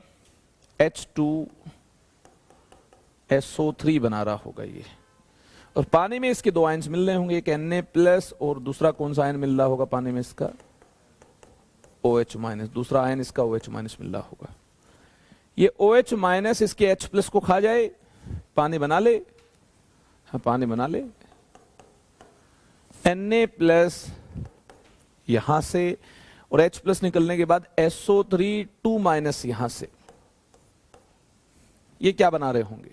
H2SO3 बना रहा होगा ये, और पानी में इसके दो आयन्स मिल रहे होंगे, एक Na प्लस और दूसरा कौन सा आयन मिल रहा होगा पानी में, इसका OH माइनस, दूसरा आयन इसका OH माइनस मिल रहा होगा। ये OH माइनस इसके H प्लस को खा जाए, पानी बना ले, हाँ पानी बना ले, Na प्लस यहां से और H प्लस निकलने के बाद SO3 2 माइनस यहां से, ये क्या बना रहे होंगे,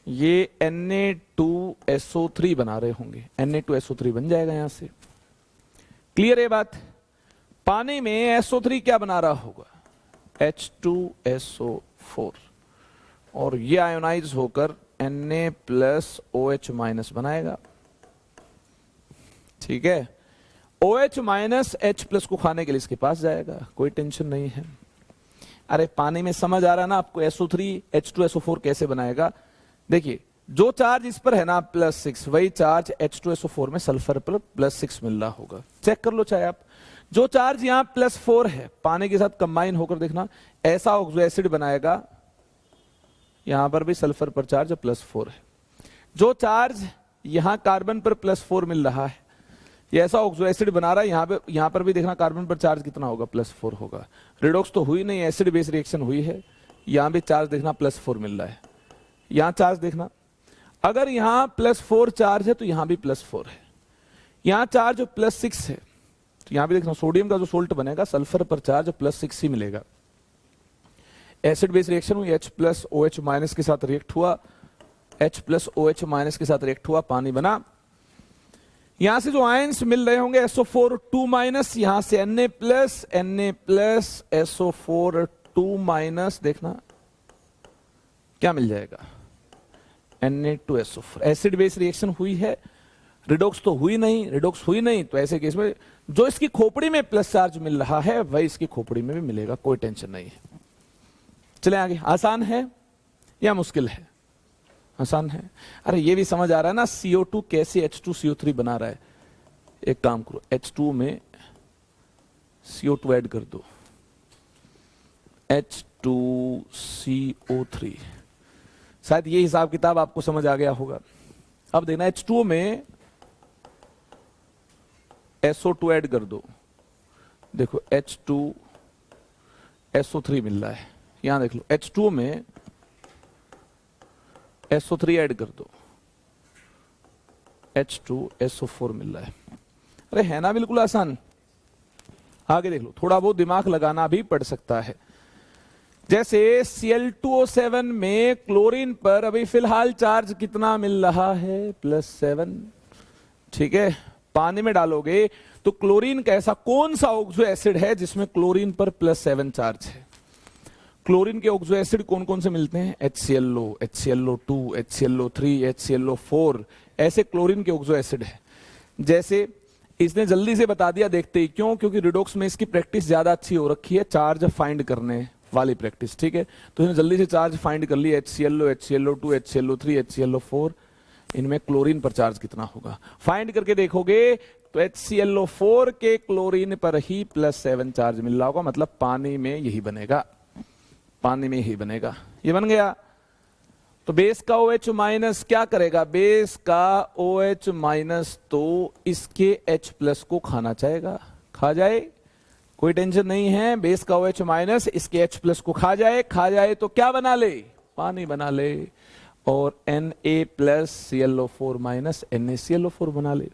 ये Na2SO3 बना रहे होंगे, Na2SO3 बन जाएगा यहां से। क्लियर है बात। पानी में SO3 क्या बना रहा होगा, H2SO4, और ये आयोनाइज होकर Na प्लस OH माइनस बनाएगा। ठीक है, OH माइनस H प्लस को खाने के लिए इसके पास जाएगा, कोई टेंशन नहीं है। अरे पानी में समझ आ रहा है ना आपको, SO3 H2SO4 कैसे बनाएगा। देखिए जो चार्ज इस पर है ना +6, वही चार्ज H2SO4 में सल्फर पर +6 मिल रहा होगा, चेक कर लो चाहे आप। जो चार्ज यहाँ +4 है पानी के साथ कंबाइन होकर देखना ऐसा ऑक्सो एसिड बनाएगा, यहां पर भी सल्फर पर चार्ज +4 है। जो चार्ज यहां कार्बन पर +4 मिल रहा है, ये ऐसा ऑक्सो एसिड बना रहा है, यहां पर भी देखना कार्बन पर चार्ज कितना होगा, +4 होगा। रिडॉक्स तो हुई नहीं, एसिड बेस रिएक्शन हुई है, यहां भी चार्ज देखना +4 मिल रहा है, यहां चार्ज देखना, अगर यहां +4 चार्ज है तो यहां भी +4 है, यहां चार्ज +6 है, तो यहां भी देखना सोडियम का जो सोल्ट बनेगा सल्फर पर चार्ज +6 ही मिलेगा। एसिड बेस रिएक्शन हुई, H+OH- के साथ रिएक्ट हुआ, H+OH- के साथ रिएक्ट हुआ, पानी बना। यहां से जो आयंस मिल रहे होंगे SO4 2-, यहां से Na+, SO4 2-, देखना क्या मिल जाएगा, Na2SO4। एसिड बेस रिएक्शन हुई है, रिडॉक्स तो हुई नहीं, रिडॉक्स हुई नहीं तो ऐसे केस में जो इसकी खोपड़ी में प्लस चार्ज मिल रहा है वही इसकी खोपड़ी में भी मिलेगा, कोई टेंशन नहीं है। चले आगे, आसान है या मुश्किल है? आसान है। अरे ये भी समझ आ रहा है ना CO2 कैसे H2CO3 बना रहा है। एक काम करो, H2 में CO2 ऐड कर दो, H2CO3, शायद ये हिसाब किताब आपको समझ आ गया होगा। अब देखना H2 में SO2 ऐड कर दो, देखो H2SO3 मिल रहा है, यहां देख लो H2 में SO3 ऐड कर दो, H2SO4 मिल रहा है। अरे है ना बिल्कुल आसान। आगे देख लो, थोड़ा बहुत दिमाग लगाना भी पड़ सकता है। जैसे Cl2O7 में क्लोरीन पर अभी फिलहाल चार्ज कितना मिल रहा है, +7, ठीक है। पानी में डालोगे तो क्लोरीन का ऐसा कौन सा ऑक्सो एसिड है जिसमें क्लोरीन पर +7 चार्ज है? क्लोरीन के ऑक्सो एसिड कौन कौन से मिलते हैं? HClO, HClO2, HClO3, HClO4, ऐसे क्लोरीन के ऑक्सो एसिड है। जैसे इसने जल्दी से बता दिया देखते ही, क्यों? क्योंकि रिडॉक्स में इसकी प्रैक्टिस ज्यादा अच्छी हो रखी है, चार्ज फाइंड करने वाली प्रैक्टिस, ठीक है। तो इसने जल्दी से चार्ज फाइंड कर लिया, HClO, HClO2, HClO3, HClO4, इनमें क्लोरीन पर चार्ज कितना होगा फाइंड करके देखोगे तो HClO4 के क्लोरीन पर ही +7 चार्ज मिल रहा होगा, मतलब पानी में यही बनेगा, पानी में यही बनेगा। ये बन गया। तो बेस का OH- क्या करेगा? बेस का OH- तो इसके H+ को खाना चाहेगा, खा जाए, कोई टेंशन नहीं है। बेस का OH- इसके H+ को खा जाए तो क्या बना ले? पानी बना ले, और Na+Cl4- NaClO4 बना ले।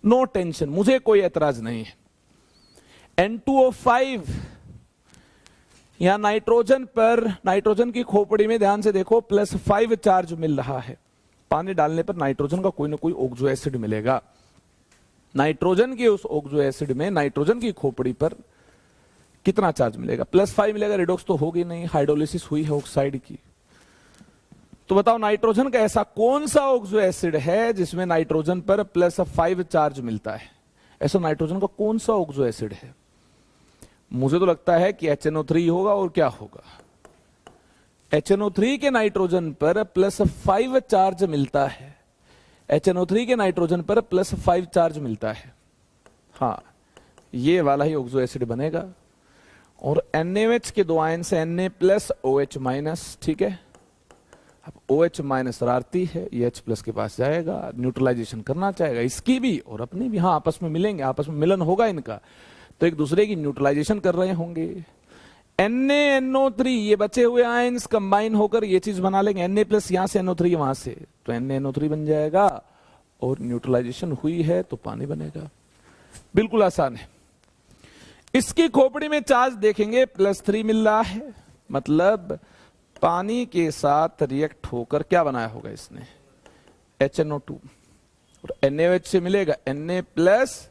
नो टेंशन, मुझे कोई एतराज नहीं है। N2O5, यहां नाइट्रोजन पर, नाइट्रोजन की खोपड़ी में ध्यान से देखो +5 चार्ज मिल रहा है। पानी डालने पर नाइट्रोजन का कोई ना कोई ऑक्सो एसिड मिलेगा। नाइट्रोजन के उस ऑक्सो एसिड में नाइट्रोजन की खोपड़ी पर कितना चार्ज मिलेगा? +5 मिलेगा। रिडॉक्स तो होगी नहीं, हाइड्रोलिसिस हुई है ऑक्साइड की। तो बताओ नाइट्रोजन का ऐसा कौन सा ऑक्सो एसिड है जिसमें नाइट्रोजन पर +5 चार्ज मिलता है? ऐसा नाइट्रोजन का कौन सा ऑक्सो एसिड है? मुझे तो लगता है कि HNO3 होगा, और क्या होगा? HNO3 के नाइट्रोजन पर +5 चार्ज मिलता है, HNO3 के नाइट्रोजन पर +5 चार्ज मिलता है। हाँ, ये वाला ही ऑक्सो एसिड बनेगा। और NaOH के दो आयन से Na+OH-, ठीक है। अब OH- शरारती है, ये H+ के पास जाएगा, न्यूट्रलाइजेशन करना चाहेगा, इसकी भी और अपनी भी। हाँ, आपस में मिलेंगे, आपस में मिलन होगा इनका, तो एक दूसरे की न्यूट्रलाइजेशन कर रहे होंगे। NaNO3, ये बचे हुए आयंस कंबाइन होकर ये चीज बना लेंगे। Na+ यहां से NO3 वहां से, तो NaNO3 बन जाएगा, और न्यूट्रलाइजेशन हुई है तो पानी बनेगा। बिल्कुल आसान है। इसकी खोपड़ी में चार्ज देखेंगे +3 मिल रहा है, मतलब पानी के साथ रिएक्ट होकर क्या बनाया होगा इसने? HNO2, और NaOH से मिलेगा Na+OH-,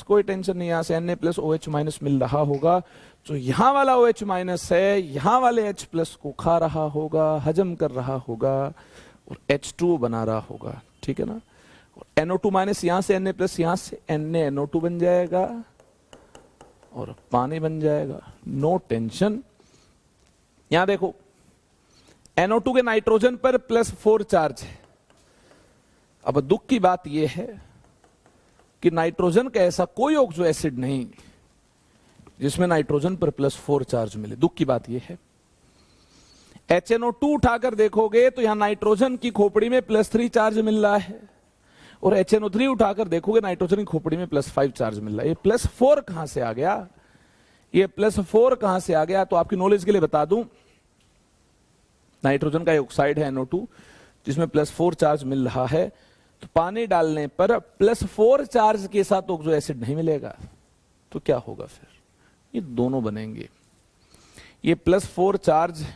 कोई टेंशन नहीं, यहां से Na+OH- मिल रहा होगा, तो यहां वाला OH- है, यहां वाले H+ को खा रहा होगा, हजम कर रहा होगा, और H2 बना रहा होगा, ठीक है ना। और NO2- यहां से Na+, यहां से NaNO2 बन जाएगा, और पानी बन जाएगा। No tension. यहां देखो NO2 के नाइट्रोजन पर +4 चार्ज है। अब दुख की बात यह है कि नाइट्रोजन का ऐसा कोई ऑक्सो एसिड नहीं जिसमें नाइट्रोजन पर +4 चार्ज मिले। दुख की बात यह है। HNO2 उठाकर देखोगे तो यहां नाइट्रोजन की खोपड़ी में +3 चार्ज मिल रहा है, और HNO3 उठाकर देखोगे नाइट्रोजन की खोपड़ी में +5 चार्ज मिल रहा है। ये +4 कहां से आ गया? ये +4 कहां से आ गया? तो आपकी नॉलेज के लिए बता दूं, नाइट्रोजन का एक ऑक्साइड है NO2 जिसमें +4 चार्ज मिल रहा है, तो पानी डालने पर +4 चार्ज के साथ ऑक्सो एसिड नहीं मिलेगा, तो क्या होगा फिर? ये दोनों बनेंगे। ये +4 चार्ज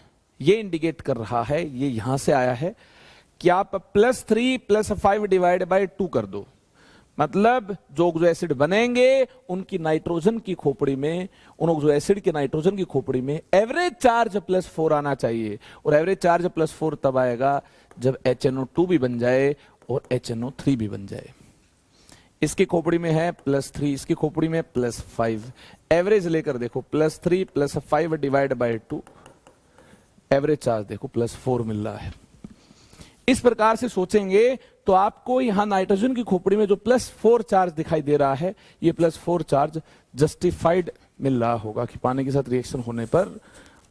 ये इंडिकेट कर रहा है, ये यहां से आया है कि आप +3 +5 डिवाइड बाय 2 कर दो, मतलब जो ऑक्सो एसिड बनेंगे उनकी नाइट्रोजन की खोपड़ी में, उन ऑक्सो एसिड के नाइट्रोजन की खोपड़ी में एवरेज चार्ज +4 आना चाहिए, और एवरेज चार्ज +4 तब आएगा जब HNO2 भी बन जाए और HNO3 भी बन जाए। इसकी खोपड़ी में है +3, इसकी खोपड़ी में +5, एवरेज लेकर देखो +3 +5 डिवाइड बाय 2, एवरेज चार्ज देखो +4 मिल रहा है। इस प्रकार से सोचेंगे तो आपको यहां नाइट्रोजन की खोपड़ी में जो +4 चार्ज दिखाई दे रहा है, ये +4 चार्ज जस्टिफाइड मिल रहा होगा कि पानी के साथ रिएक्शन होने पर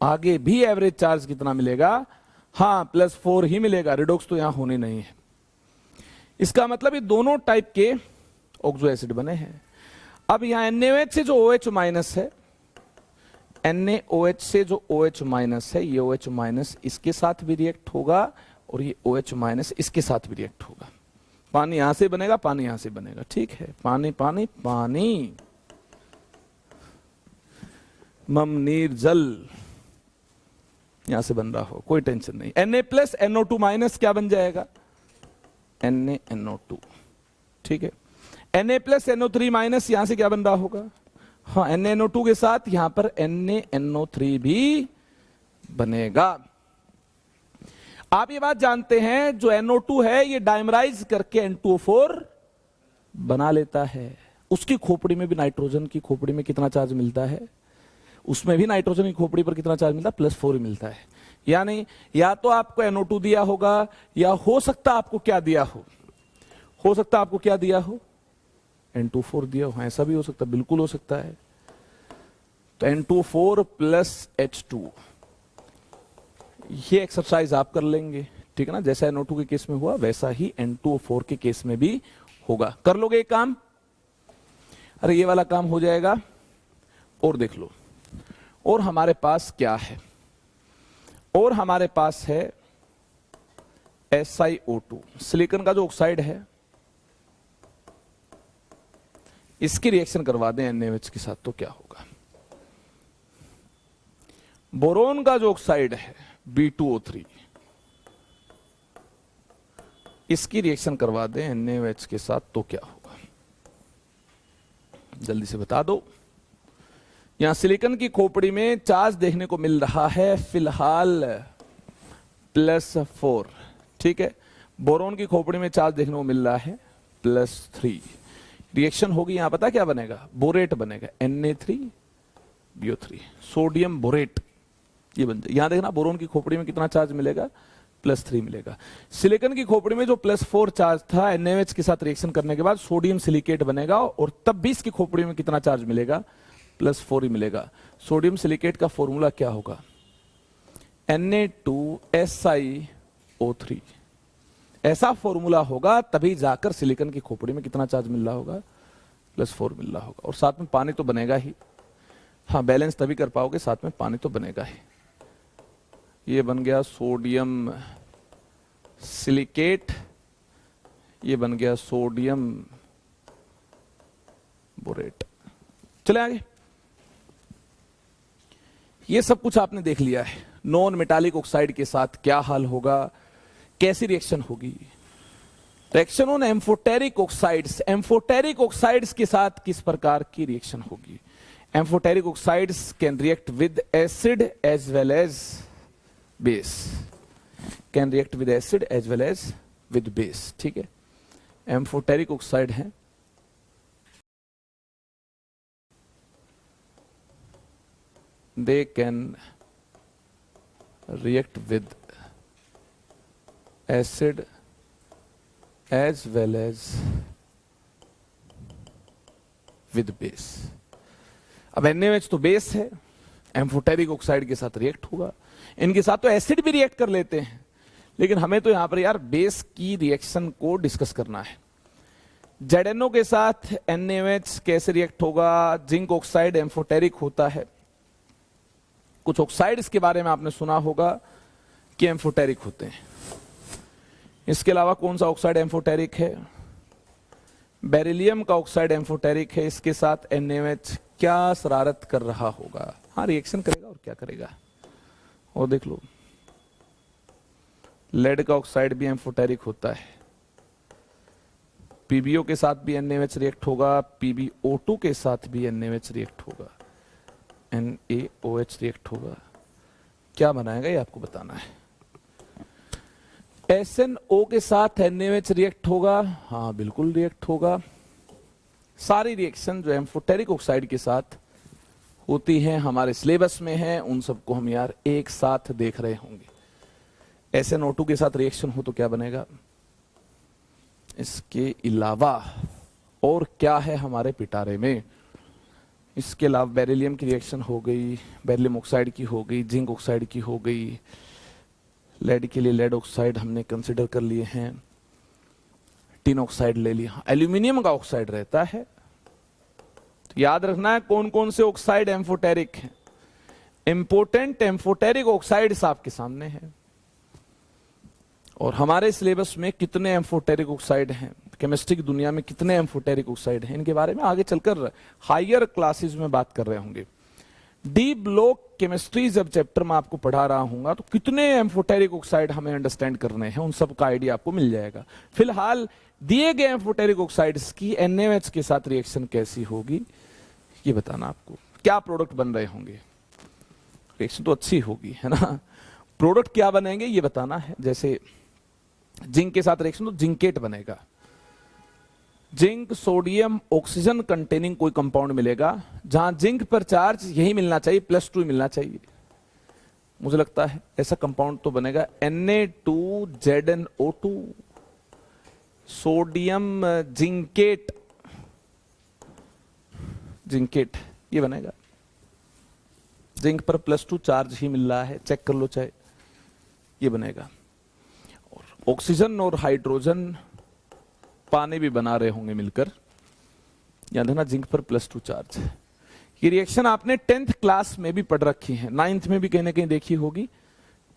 आगे भी एवरेज चार्ज कितना मिलेगा? हाँ, +4 ही मिलेगा, रिडॉक्स तो यहां होने नहीं है। इसका मतलब ये दोनों टाइप के ऑक्सो एसिड बने हैं। अब यहां NaOH से जो OH- है, NaOH से जो OH- है, ये OH- इसके साथ भी रिएक्ट होगा और ये OH- इसके साथ भी रिएक्ट होगा। पानी यहां से बनेगा, पानी यहां से बनेगा, ठीक है, पानी पानी पानी, मम नीर जल यहां से बन रहा हो, कोई टेंशन नहीं। Na+NO2- क्या बन जाएगा? NaNO2, ठीक है। Na+NO3- यहां से क्या बन रहा होगा? हाँ, NaNO2 के साथ यहां पर NaNO3 भी बनेगा। आप ये बात जानते हैं, जो NO2 है ये डाइमराइज करके N2O4 बना लेता है। उसकी खोपड़ी में भी, नाइट्रोजन की खोपड़ी में कितना चार्ज मिलता है? उसमें भी नाइट्रोजन की खोपड़ी पर कितना चार्ज मिलता है? +4 ही मिलता है। यानी या तो आपको NO2 दिया होगा, या हो सकता आपको क्या दिया हो सकता आपको क्या दिया हो? N2O4 दिया हो, ऐसा भी हो सकता, बिल्कुल हो सकता है। तो N2O4 + H2, ये एक्सरसाइज आप कर लेंगे, ठीक है ना? जैसा NO2 के केस में हुआ वैसा ही N2O4 के केस में भी होगा। कर लोगे ये काम? अरे ये वाला काम हो जाएगा। और देख लो, और हमारे पास क्या है? और हमारे पास है SiO2, सिलिकॉन का जो ऑक्साइड है, इसकी रिएक्शन करवा दें NaOH के साथ तो क्या होगा? बोरोन का जो ऑक्साइड है B2O3, इसकी रिएक्शन करवा दें NaOH के साथ तो क्या होगा? जल्दी से बता दो। यहां सिलिकॉन की खोपड़ी में चार्ज देखने को मिल रहा है फिलहाल +4, ठीक है। बोरोन की खोपड़ी में चार्ज देखने को मिल रहा है +3। रिएक्शन होगी, यहां पता क्या बनेगा? बोरेट बनेगा, Na3BO3, सोडियम बोरेट, ये बन जाए। यहां देखना, बोरोन की खोपड़ी में कितना चार्ज मिलेगा? +3 मिलेगा। सिलिकॉन की खोपड़ी में जो +4 चार्ज था, NaOH के साथ रिएक्शन करने के बाद सोडियम सिलिकेट बनेगा, और तब भी इसकी खोपड़ी में कितना चार्ज मिलेगा? +4 ही मिलेगा। सोडियम सिलिकेट का फॉर्मूला क्या होगा? Na2SiO3, ऐसा फॉर्मूला होगा, तभी जाकर सिलिकॉन की खोपड़ी में कितना चार्ज मिल रहा होगा? +4 मिल रहा होगा। और साथ में पानी तो बनेगा ही। हाँ, बैलेंस तभी कर पाओगे, साथ में पानी तो बनेगा ही। ये बन गया सोडियम सिलिकेट, ये बन गया सोडियम बोरेट। चले आगे। ये सब कुछ आपने देख लिया है। नॉन मेटालिक ऑक्साइड के साथ क्या हाल होगा, कैसी रिएक्शन होगी? Reaction on amphoteric oxides, amphoteric oxides के साथ किस प्रकार की रिएक्शन होगी? Amphoteric oxides can react with acid as well as base, can react with acid as well as with base, ठीक है। एम्फोटेरिक ऑक्साइड है, they can react with acid as well as with base। अब NaOH तो base है, amphoteric oxide के साथ react होगा। इनके साथ तो एसिड भी रिएक्ट कर लेते हैं, लेकिन हमें तो यहां पर यार बेस की रिएक्शन को डिस्कस करना है। ZNO के साथ NaOH कैसे रिएक्ट होगा? जिंक ऑक्साइड एम्फोटेरिक होता है, कुछ ऑक्साइड्स के बारे में आपने सुना होगा कि एम्फोटेरिक होते हैं। इसके अलावा कौन सा ऑक्साइड एम्फोटेरिक है? बेरिलियम का ऑक्साइड एम्फोटेरिक है। इसके साथ NaOH क्या शरारत कर रहा होगा? हाँ, रिएक्शन करेगा और क्या करेगा, और देख लो। लेड का ऑक्साइड भी एम्फोटेरिक होता है। PbO के साथ भी NaOH रिएक्ट होगा, PbO2 के साथ भी NaOH रिएक्ट होगा, NaOH रिएक्ट होगा। क्या बनाएगा ये आपको बताना है। SNO के साथ NaOH रिएक्ट होगा, हाँ बिल्कुल रिएक्ट होगा। सारी रिएक्शन जो एम्फोटेरिक ऑक्साइड के साथ होती हैं हमारे सिलेबस में है, उन सबको हम यार एक साथ देख रहे होंगे। SNO2 के साथ रिएक्शन हो तो क्या बनेगा? इसके अलावा और क्या है हमारे पिटारे में? इसके अलावा बेरिलियम की रिएक्शन हो गई, बेरिलियम ऑक्साइड की हो गई, जिंक ऑक्साइड की हो गई, लेड के लिए लेड ऑक्साइड हमने कंसिडर कर लिए हैं, टिन ऑक्साइड ले लिया, एल्यूमिनियम का ऑक्साइड रहता है। तो याद रखना है कौन कौन से ऑक्साइड एम्फोटेरिक हैं। इंपोर्टेंट एम्फोटेरिक ऑक्साइड्स आपके सामने हैं, और हमारे सिलेबस में कितने एम्फोटेरिक ऑक्साइड हैं, केमिस्ट्री की दुनिया में कितने एम्फोटेरिक ऑक्साइड हैं, इनके बारे में आगे चलकर हायर क्लासेस में बात कर रहे होंगे। डी ब्लॉक केमिस्ट्री जब चैप्टर में आपको पढ़ा रहा हूंगा तो कितने एम्फोटेरिक ऑक्साइड हमें अंडरस्टैंड करने हैं, उन सब का आइडिया आपको मिल जाएगा। फिलहाल दिए गए एम्फोटेरिक ऑक्साइड्स की NaOH के साथ रिएक्शन कैसी होगी ये बताना आपको। क्या प्रोडक्ट बन रहे होंगे? रिएक्शन तो अच्छी होगी, है ना। प्रोडक्ट क्या बनेंगे ये बताना है। जैसे जिंक के साथ रिएक्शन तो जिंकेट बनेगा। जिंक सोडियम ऑक्सीजन कंटेनिंग कोई कंपाउंड मिलेगा, जहां जिंक पर चार्ज यही मिलना चाहिए, +2 मिलना चाहिए। मुझे लगता है ऐसा कंपाउंड तो बनेगा Na2ZnO2 सोडियम जिंकेट, जिंकेट ये बनेगा। जिंक पर +2 चार्ज ही मिल रहा है, चेक कर लो चाहे, ये बनेगा। और ऑक्सीजन और हाइड्रोजन पानी भी बना रहे होंगे मिलकर, याद देखना जिंक पर +2 चार्ज। ये रिएक्शन आपने 10th क्लास में भी पढ़ रखी है, 9th में भी कहीं ना कहीं देखी होगी,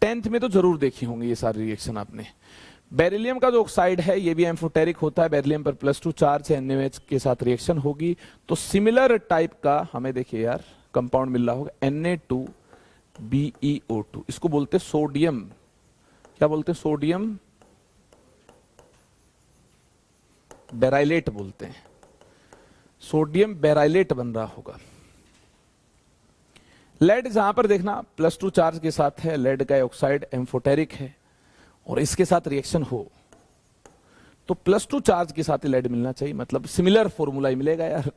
10th में तो जरूर देखी होंगी ये सारी रिएक्शन आपने। बेरिलियम का जो ऑक्साइड है ये भी एम्फोटेरिक होता है, बेरिलियम पर +2 चार्ज है, NaOH के साथ रिएक्शन होगी तो सिमिलर टाइप का हमें देखिए यार कंपाउंड मिल रहा होगा, Na2BeO2। इसको बोलते हैं सोडियम, क्या बोलते हैं? सोडियम बेराइलेट बोलते हैं। सोडियम बेराइलेट बन रहा होगा। लेड जहां पर देखना +2 चार्ज के साथ है, लेड का ऑक्साइड एम्फोटेरिक है और इसके साथ रिएक्शन हो तो +2 चार्ज के साथ ही लेड मिलना चाहिए, मतलब सिमिलर फॉर्मूला ही मिलेगा यार,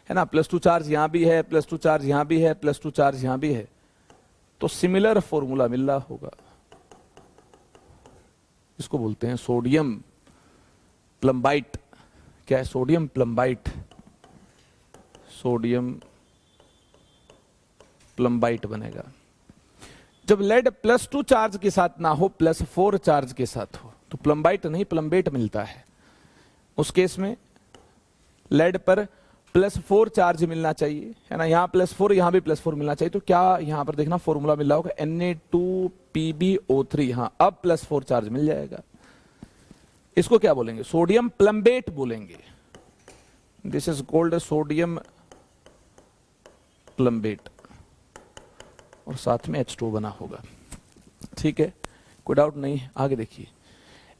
है ना। +2 चार्ज यहां भी है, +2 चार्ज यहां भी है, +2 चार्ज यहां भी है, तो सिमिलर फॉर्मूला मिल रहा होगा। इसको बोलते हैं सोडियम प्लम्बाइट। क्या है? सोडियम प्लम्बाइट, सोडियम प्लम्बाइट बनेगा। जब लेड +2 चार्ज के साथ ना हो, +4 चार्ज के साथ हो तो प्लम्बाइट नहीं प्लम्बेट मिलता है। उस केस में लेड पर +4 चार्ज मिलना चाहिए, है ना। यहां +4, यहां भी +4 मिलना चाहिए, तो क्या यहां पर देखना फॉर्मूला मिल रहा होगा Na2PbO3। हाँ, अब +4 चार्ज मिल जाएगा। इसको क्या बोलेंगे? सोडियम प्लम्बेट बोलेंगे। This is called sodium plumbate, और साथ में H2 बना होगा। ठीक है, कोई डाउट नहीं है। आगे देखिए,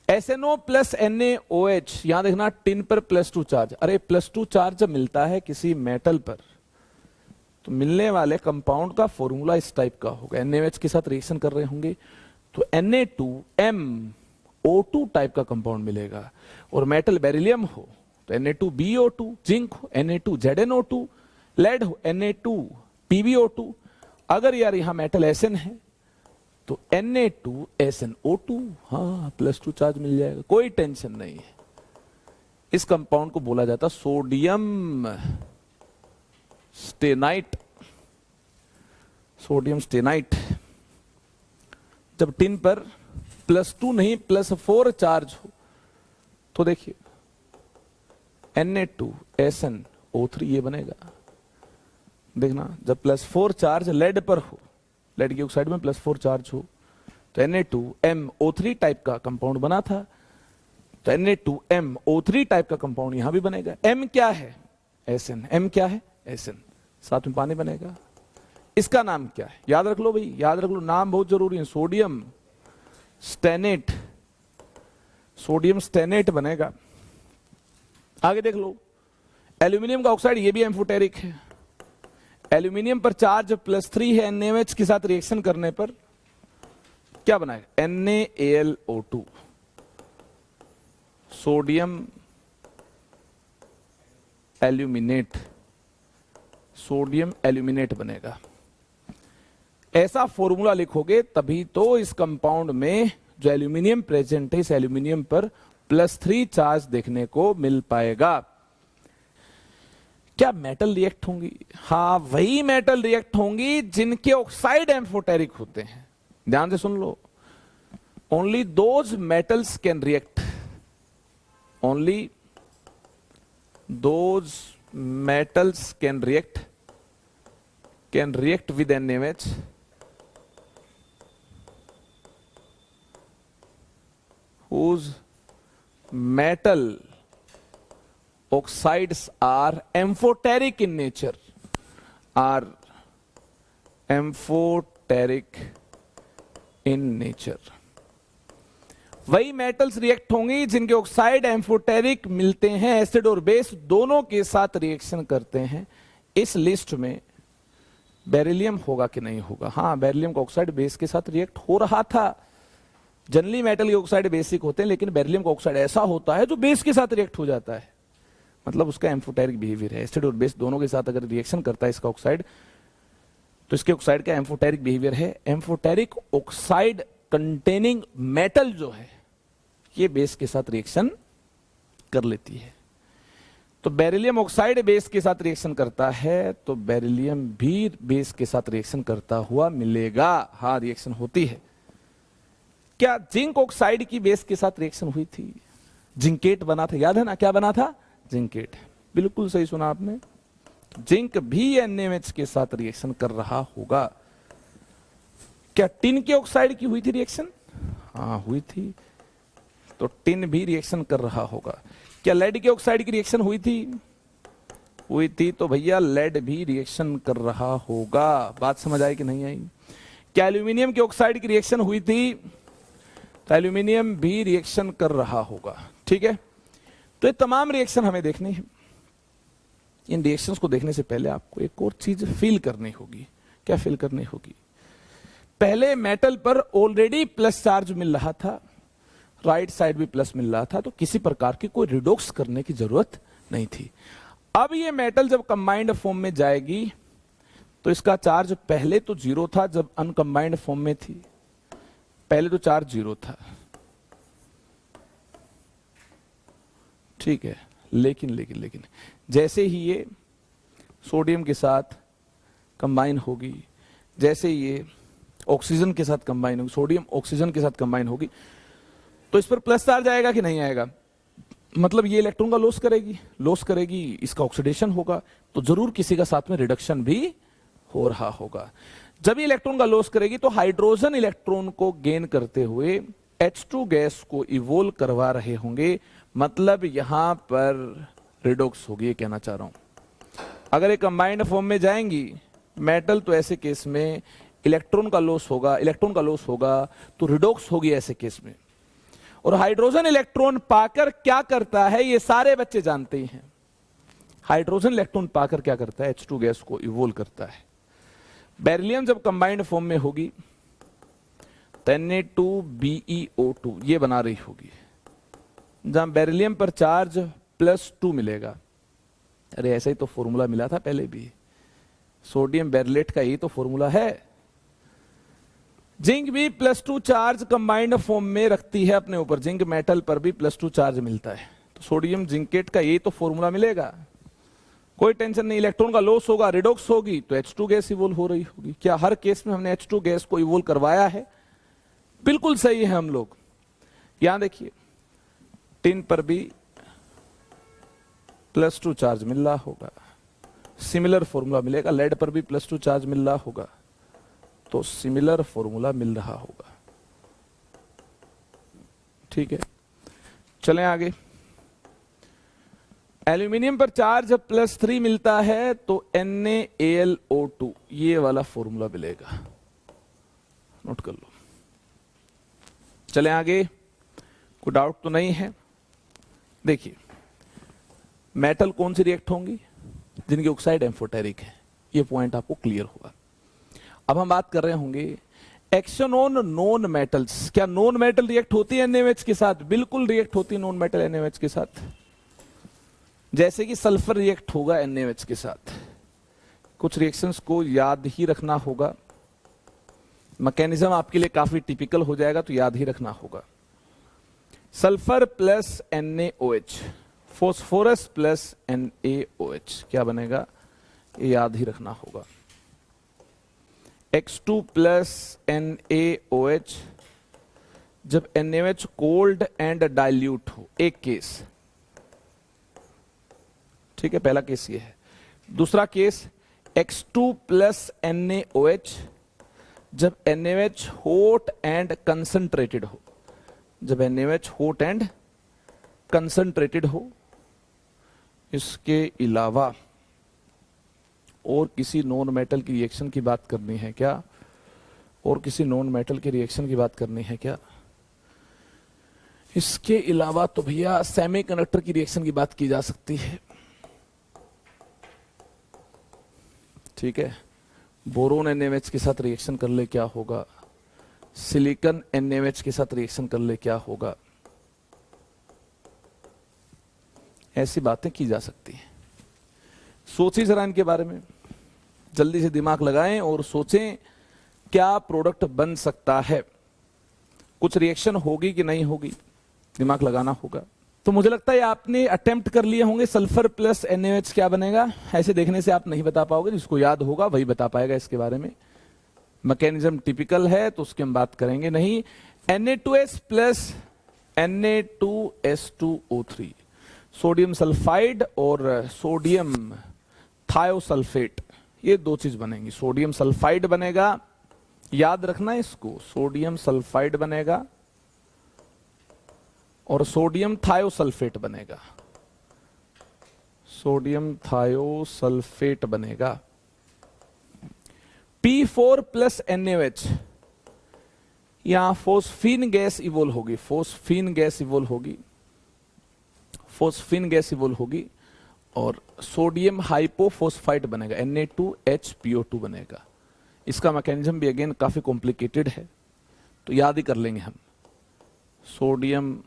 SNO + NaOH, यहां देखना टिन पर +2 चार्ज। अरे +2 चार्ज जब मिलता है किसी मेटल पर तो मिलने वाले कंपाउंड का फॉर्मूला इस टाइप का होगा। NaOH के साथ रिएक्शन कर रहे होंगे तो Na2MO2 टाइप का कंपाउंड मिलेगा, और मेटल बेरिलियम हो तो Na2BeO2, जिंक हो Na2ZnO2, लेड हो Na2PbO2। अगर यार यहां मेटल Sn है तो Na2SnO2, हाँ +2 चार्ज मिल जाएगा, कोई टेंशन नहीं है। इस कंपाउंड को बोला जाता सोडियम स्टेनाइट, सोडियम स्टेनाइट। जब टिन पर +2 नहीं +4 चार्ज हो तो देखिए Na2SnO3 ये बनेगा। देखना जब +4 चार्ज लेड पर हो लेड की ऑक्साइड में +4 चार्ज हो, तो Na2MO3 टाइप का कंपाउंड बना था, तो Na2MO3 टाइप का कंपाउंड यहां भी बनेगा। M क्या है? SN। M क्या है? SN। साथ में पानी बनेगा। इसका नाम क्या है? याद रख लो भाई, याद रख लो, नाम बहुत जरूरी है। सोडियम स्टेनेट, सोडियम स्टेनेट बनेगा। आगे देख लो, एल्यूमिनियम का ऑक्साइड, ये भी एम्फोटेरिक है। एल्यूमिनियम पर चार्ज +3 है, NaOH के साथ रिएक्शन करने पर क्या बनाएगा? NaAlO2। Sodium aluminate, sodium aluminate बनेगा। ऐसा फॉर्मूला लिखोगे तभी तो इस कंपाउंड में जो एल्यूमिनियम प्रेजेंट है, इस एल्यूमिनियम पर +3 चार्ज देखने को मिल पाएगा। क्या मेटल रिएक्ट होंगी? हाँ, वही मेटल रिएक्ट होंगी जिनके ऑक्साइड एम्फोटेरिक होते हैं। ध्यान से सुन लो, only those metals can react, only those metals can react with NaOH whose metal oxides are amphoteric in nature, are amphoteric in nature। वही मेटल्स रिएक्ट होंगी जिनके ऑक्साइड एम्फोटेरिक मिलते हैं, एसिड और बेस दोनों के साथ रिएक्शन करते हैं। इस लिस्ट में बेरिलियम होगा कि नहीं होगा? हाँ, बेरिलियम का ऑक्साइड बेस के साथ रिएक्ट हो रहा था। जनरली मेटल के ऑक्साइड बेसिक होते हैं, लेकिन बेरिलियम का ऑक्साइड ऐसा होता है जो बेस के साथ रिएक्ट हो जाता है, मतलब उसका एम्फोटेरिक बिहेवियर है। एसिड और बेस दोनों के साथ अगर रिएक्शन करता है इसका ऑक्साइड, तो इसके ऑक्साइड का एम्फोटेरिक बिहेवियर है। एम्फोटेरिक ऑक्साइड कंटेनिंग मेटल जो है, ये बेस के साथ रिएक्शन कर लेती है। तो बेरिलियम ऑक्साइड बेस के साथ रिएक्शन करता है, तो बेरिलियम भी बेस के साथ रिएक्शन करता हुआ मिलेगा। हाँ, रिएक्शन होती है। क्या जिंक ऑक्साइड की बेस के साथ रिएक्शन हुई थी? जिंकेट बना था, याद है ना? क्या बना था? जिंकेट। बिल्कुल सही सुना आपने। जिंक भी NaOH के साथ रिएक्शन कर रहा होगा। क्या टिन के ऑक्साइड की हुई थी रिएक्शन? हाँ, हुई थी, तो टिन भी रिएक्शन कर रहा होगा। क्या लेड के ऑक्साइड की रिएक्शन हुई थी? हुई थी, तो भैया लेड भी रिएक्शन कर रहा होगा। बात समझ आई कि नहीं आई? क्या एल्यूमिनियम के ऑक्साइड की रिएक्शन हुई थी? तो एल्यूमिनियम भी रिएक्शन कर रहा होगा। ठीक है, तो ये तमाम रिएक्शन हमें देखने हैं। इन रिएक्शंस को देखने से पहले आपको एक और चीज फील करनी होगी। क्या फील करनी होगी? पहले मेटल पर ऑलरेडी प्लस चार्ज मिल रहा था, राइट साइड भी प्लस मिल रहा था, तो किसी प्रकार की कोई रिडॉक्स करने की जरूरत नहीं थी। अब ये मेटल जब कंबाइंड फॉर्म में जाएगी, तो इसका चार्ज पहले तो 0 था जब अनकंबाइंड फॉर्म में थी। पहले तो चार्ज 0 था, ठीक है, लेकिन जैसे ही ये सोडियम के साथ कंबाइन होगी, जैसे ये ऑक्सीजन के साथ कंबाइन होगी, सोडियम ऑक्सीजन के साथ कंबाइन होगी, तो इस पर प्लस चार्ज आएगा कि नहीं आएगा? मतलब ये इलेक्ट्रॉन का लॉस करेगी, इसका ऑक्सीडेशन होगा, तो जरूर किसी का साथ में रिडक्शन भी हो रहा होगा। जब ये इलेक्ट्रॉन का लॉस करेगी तो हाइड्रोजन इलेक्ट्रॉन को गेन करते हुए H2 गैस को इवोल्व करवा रहे होंगे, मतलब यहां पर रिडॉक्स होगी, ये कहना चाह रहा हूं। अगर ये कंबाइंड फॉर्म में जाएंगी मेटल, तो ऐसे केस में इलेक्ट्रॉन का लॉस होगा, तो रिडॉक्स होगी ऐसे केस में। और हाइड्रोजन इलेक्ट्रॉन पाकर क्या करता है, ये सारे बच्चे जानते ही हैं। हाइड्रोजन इलेक्ट्रॉन पाकर क्या करता है? H2 गैस को इवोल्व करता है। बेरिलियम जब कंबाइंड फॉर्म में होगी तो Na2BeO2 ये बना रही होगी, जहां बेरिलियम पर चार्ज +2 मिलेगा। अरे ऐसा ही तो फॉर्मूला मिला था पहले भी, सोडियम बेरिलेट का यही तो फॉर्मूला है। जिंक भी +2 चार्ज कंबाइंड फॉर्म में रखती है अपने ऊपर, जिंक मेटल पर भी +2 चार्ज मिलता है, तो सोडियम जिंकेट का यही तो फॉर्मूला मिलेगा। कोई टेंशन नहीं, इलेक्ट्रॉन का लॉस होगा, रिडॉक्स होगी, तो H2 गैस इवोल्व हो रही होगी। क्या हर केस में हमने H2 गैस को इवोल्व करवाया है? बिल्कुल सही है हम लोग। यहां देखिए, टिन पर भी +2 चार्ज मिल रहा होगा, सिमिलर फॉर्मूला मिलेगा। लेड पर भी +2 चार्ज मिल रहा होगा, तो सिमिलर फॉर्मूला मिल रहा होगा। ठीक है, चलें आगे। एल्यूमिनियम पर चार्ज +3 मिलता है तो NaAlO2 ये वाला फॉर्मूला मिलेगा, नोट कर लो। चलें आगे, कोई डाउट तो नहीं है। देखिए, मेटल कौन सी रिएक्ट होंगी? जिनकी ऑक्साइड एम्फोटेरिक है, ये पॉइंट आपको क्लियर होगा। अब हम बात कर रहे होंगे एक्शन ऑन नॉन मेटल्स। क्या नॉन मेटल रिएक्ट होती है NaOH के साथ? बिल्कुल रिएक्ट होती है नॉन मेटल NaOH के साथ। जैसे कि सल्फर रिएक्ट होगा NaOH के साथ। कुछ रिएक्शंस को याद ही रखना होगा, मैकेनिज्म आपके लिए काफी टिपिकल हो जाएगा, तो याद ही रखना होगा। Sulphur plus NaOH, phosphorus plus NaOH क्या बनेगा? ये याद ही रखना होगा। X2 प्लस NaOH, जब NaOH कोल्ड एंड डाइल्यूट हो, एक केस। ठीक है, पहला केस ये है। दूसरा केस X2 प्लस NaOH, जब NaOH हॉट एंड कंसंट्रेटेड हो। जब NaOH हॉट एंड कंसंट्रेटेड हो। इसके अलावा और किसी नॉन मेटल की रिएक्शन की बात करनी है क्या? और किसी नॉन मेटल की रिएक्शन की बात करनी है क्या? इसके अलावा तो भैया सेमीकंडक्टर की रिएक्शन की बात की जा सकती है। ठीक है, बोरोन NaOH के साथ रिएक्शन कर ले क्या होगा? सिलिकॉन NaOH के साथ रिएक्शन कर ले क्या होगा? ऐसी बातें की जा सकती हैं। सोचिए जरा इनके बारे में, जल्दी से दिमाग लगाएं और सोचें क्या प्रोडक्ट बन सकता है। कुछ रिएक्शन होगी कि नहीं होगी, दिमाग लगाना होगा। तो मुझे लगता है आपने अटेम्प्ट कर लिए होंगे। सल्फर प्लस NaOH क्या बनेगा? ऐसे देखने से आप नहीं बता पाओगे, जिसको याद होगा वही बता पाएगा इसके बारे में। मैकेनिज्म टिपिकल है तो उसकी हम बात करेंगे नहीं। Na2S plus Na2S2O3, sodium sulphide और सोडियम थायोसल्फेट, ये दो चीज बनेंगी। सोडियम सल्फाइड बनेगा, याद रखना इसको, सोडियम सल्फाइड बनेगा और सोडियम थायोसल्फेट बनेगा। सोडियम थायोसल्फेट बनेगा। P4 प्लस NaOH, यहां फोस्फीन गैस इवोल्व होगी। फोस्फीन गैस इवोल्व होगी, फोस्फीन गैस इवोल्व होगी और सोडियम हाइपोफोस्फाइट बनेगा, Na2HPO2 बनेगा। इसका मैकेनिज्म भी अगेन काफी कॉम्प्लिकेटेड है, तो याद ही कर लेंगे हम। सोडियम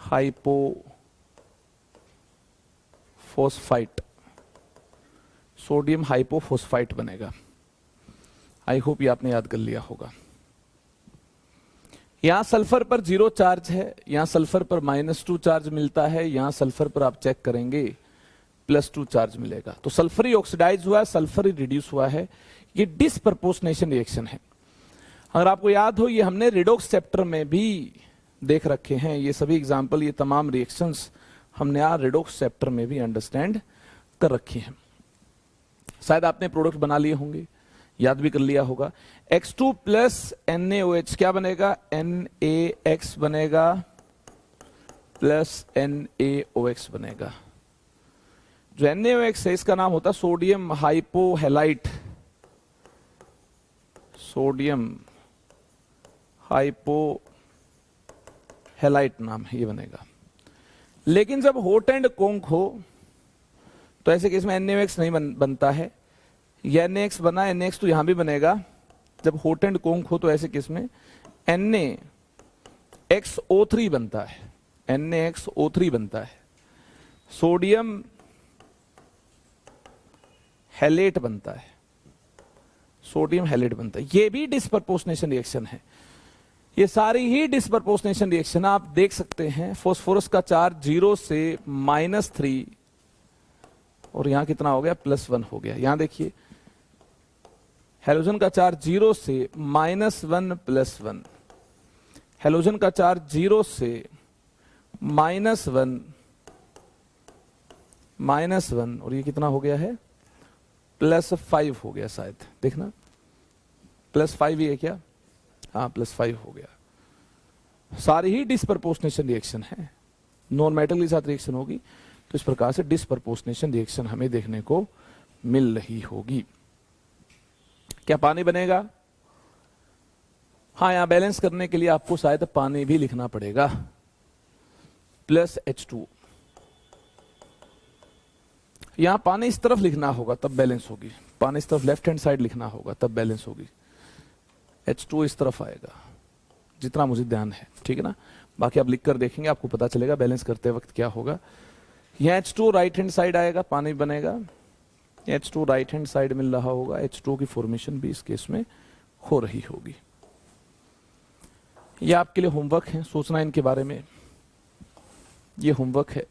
हाइपोफोस्फाइट, सोडियम हाइपोफोस्फाइट बनेगा। आई होप ये आपने याद कर लिया होगा। यहां सल्फर पर 0 चार्ज है, यहां सल्फर पर -2 चार्ज मिलता है, यहां सल्फर पर आप चेक करेंगे +2 चार्ज मिलेगा। तो सल्फर ही ऑक्सीडाइज हुआ है, सल्फर ही रिड्यूस हुआ है। ये डिसप्रपोर्शनेशन रिएक्शन है। अगर आपको याद हो, ये हमने रिडॉक्स चैप्टर में भी देख रखे हैं। ये सभी एग्जाम्पल, ये तमाम रिएक्शंस हमने यहाँ रिडॉक्स चैप्टर में भी अंडरस्टैंड कर रखी हैं। शायद आपने प्रोडक्ट बना लिए होंगे, याद भी कर लिया होगा। X2 प्लस NaOH क्या बनेगा? NaX बनेगा प्लस NaOX बनेगा। जो NaOX है इसका नाम होता है सोडियम हाइपोहेलाइट। सोडियम हाइपोहेलाइट नाम है, ये बनेगा। लेकिन जब हॉट एंड कोंक हो तो ऐसे केस में NaOX नहीं बनता है। यह NaX बना, NaX तो यहां भी बनेगा। जब हॉट एंड कोंक हो तो ऐसे केस में NaXO3 बनता है, NaXO3 बनता है। सोडियम हैलेट बनता है, सोडियम हैलेट बनता है। ये भी डिसप्रपोर्शनेशन रिएक्शन है। ये सारी ही डिसप्रपोर्शनेशन रिएक्शन आप देख सकते हैं। फास्फोरस का चार्ज 0 से -3 और यहां कितना हो गया? +1 हो गया। यहां देखिए, हैलोजन का चार्ज 0 से -1 +1, हैलोजन का चार्ज 0 से -1 और ये कितना हो गया है? +5 हो गया शायद, देखना +5 ही है क्या? हाँ, +5 हो गया। सारी ही डिसप्रपोर्शनेशन रिएक्शन है, नॉन मेटल के साथ रिएक्शन होगी, तो इस प्रकार से डिसप्रपोर्शनेशन रिएक्शन हमें देखने को मिल रही होगी। क्या पानी बनेगा? हाँ, यहां बैलेंस करने के लिए आपको शायद पानी भी लिखना पड़ेगा, +H2। यहां पानी इस तरफ लिखना होगा तब बैलेंस होगी, पानी इस तरफ लेफ्ट हैंड साइड लिखना होगा तब बैलेंस होगी। H2 इस तरफ आएगा, जितना मुझे ध्यान है, ठीक है ना। बाकी आप लिख कर देखेंगे, आपको पता चलेगा बैलेंस करते वक्त क्या होगा। यहां H2 राइट हैंड साइड आएगा, पानी बनेगा। H2 राइट हैंड साइड मिल रहा होगा, H2 की फॉर्मेशन भी इस केस में हो रही होगी। यह आपके लिए होमवर्क है, सोचना इनके बारे में, ये होमवर्क है।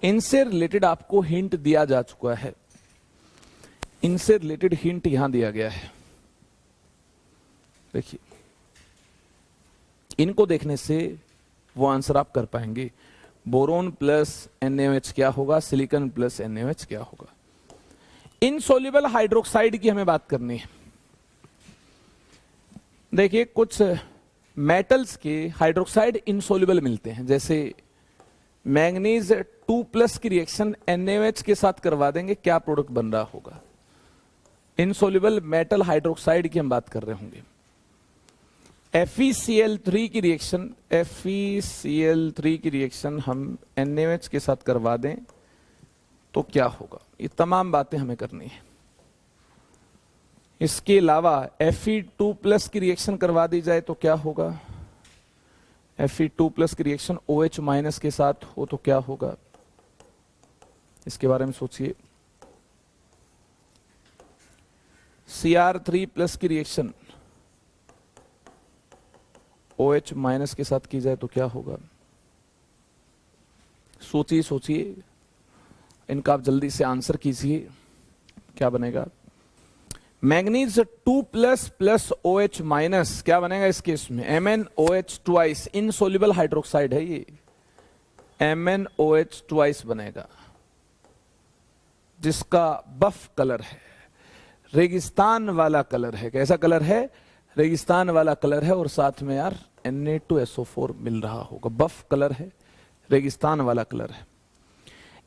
इनसे रिलेटेड आपको हिंट दिया जा चुका है, इनसे रिलेटेड हिंट यहां दिया गया है। देखिए, इनको देखने से वो आंसर आप कर पाएंगे। बोरोन प्लस NaOH क्या होगा, सिलिकॉन प्लस NaOH क्या होगा। इनसोल्यूबल हाइड्रोक्साइड की हमें बात करनी है। देखिए, कुछ मेटल्स के हाइड्रोक्साइड इनसोल्यूबल मिलते हैं, जैसे मैंगनीज 2+ की रिएक्शन NaOH के साथ करवा देंगे, क्या प्रोडक्ट बन रहा होगा? इनसोल्यूबल मेटल हाइड्रोक्साइड की हम बात कर रहे होंगे। FeCl3 की रिएक्शन, FeCl3 की रिएक्शन हम NaOH के साथ करवा दें तो क्या होगा? ये तमाम बातें हमें करनी है। इसके अलावा Fe2+ की रिएक्शन करवा दी जाए तो क्या होगा? Fe2+ की रिएक्शन OH- के साथ हो तो क्या होगा? इसके बारे में सोचिए। Cr3+ की रिएक्शन OH- के साथ की जाए तो क्या होगा? सोचिए सोचिए, इनका आप जल्दी से आंसर कीजिए, क्या बनेगा? मैंगनीज 2+ प्लस OH- क्या बनेगा इस केस में? MnOH ट्वाइस, इनसोल्यूबल हाइड्रोक्साइड है ये, MnOH ट्वाइस बनेगा, जिसका बफ कलर है, रेगिस्तान वाला कलर है। कैसा कलर है? रेगिस्तान वाला कलर है, और साथ में यार Na2SO4 मिल रहा होगा, बफ कलर है, रेगिस्तान वाला कलर है।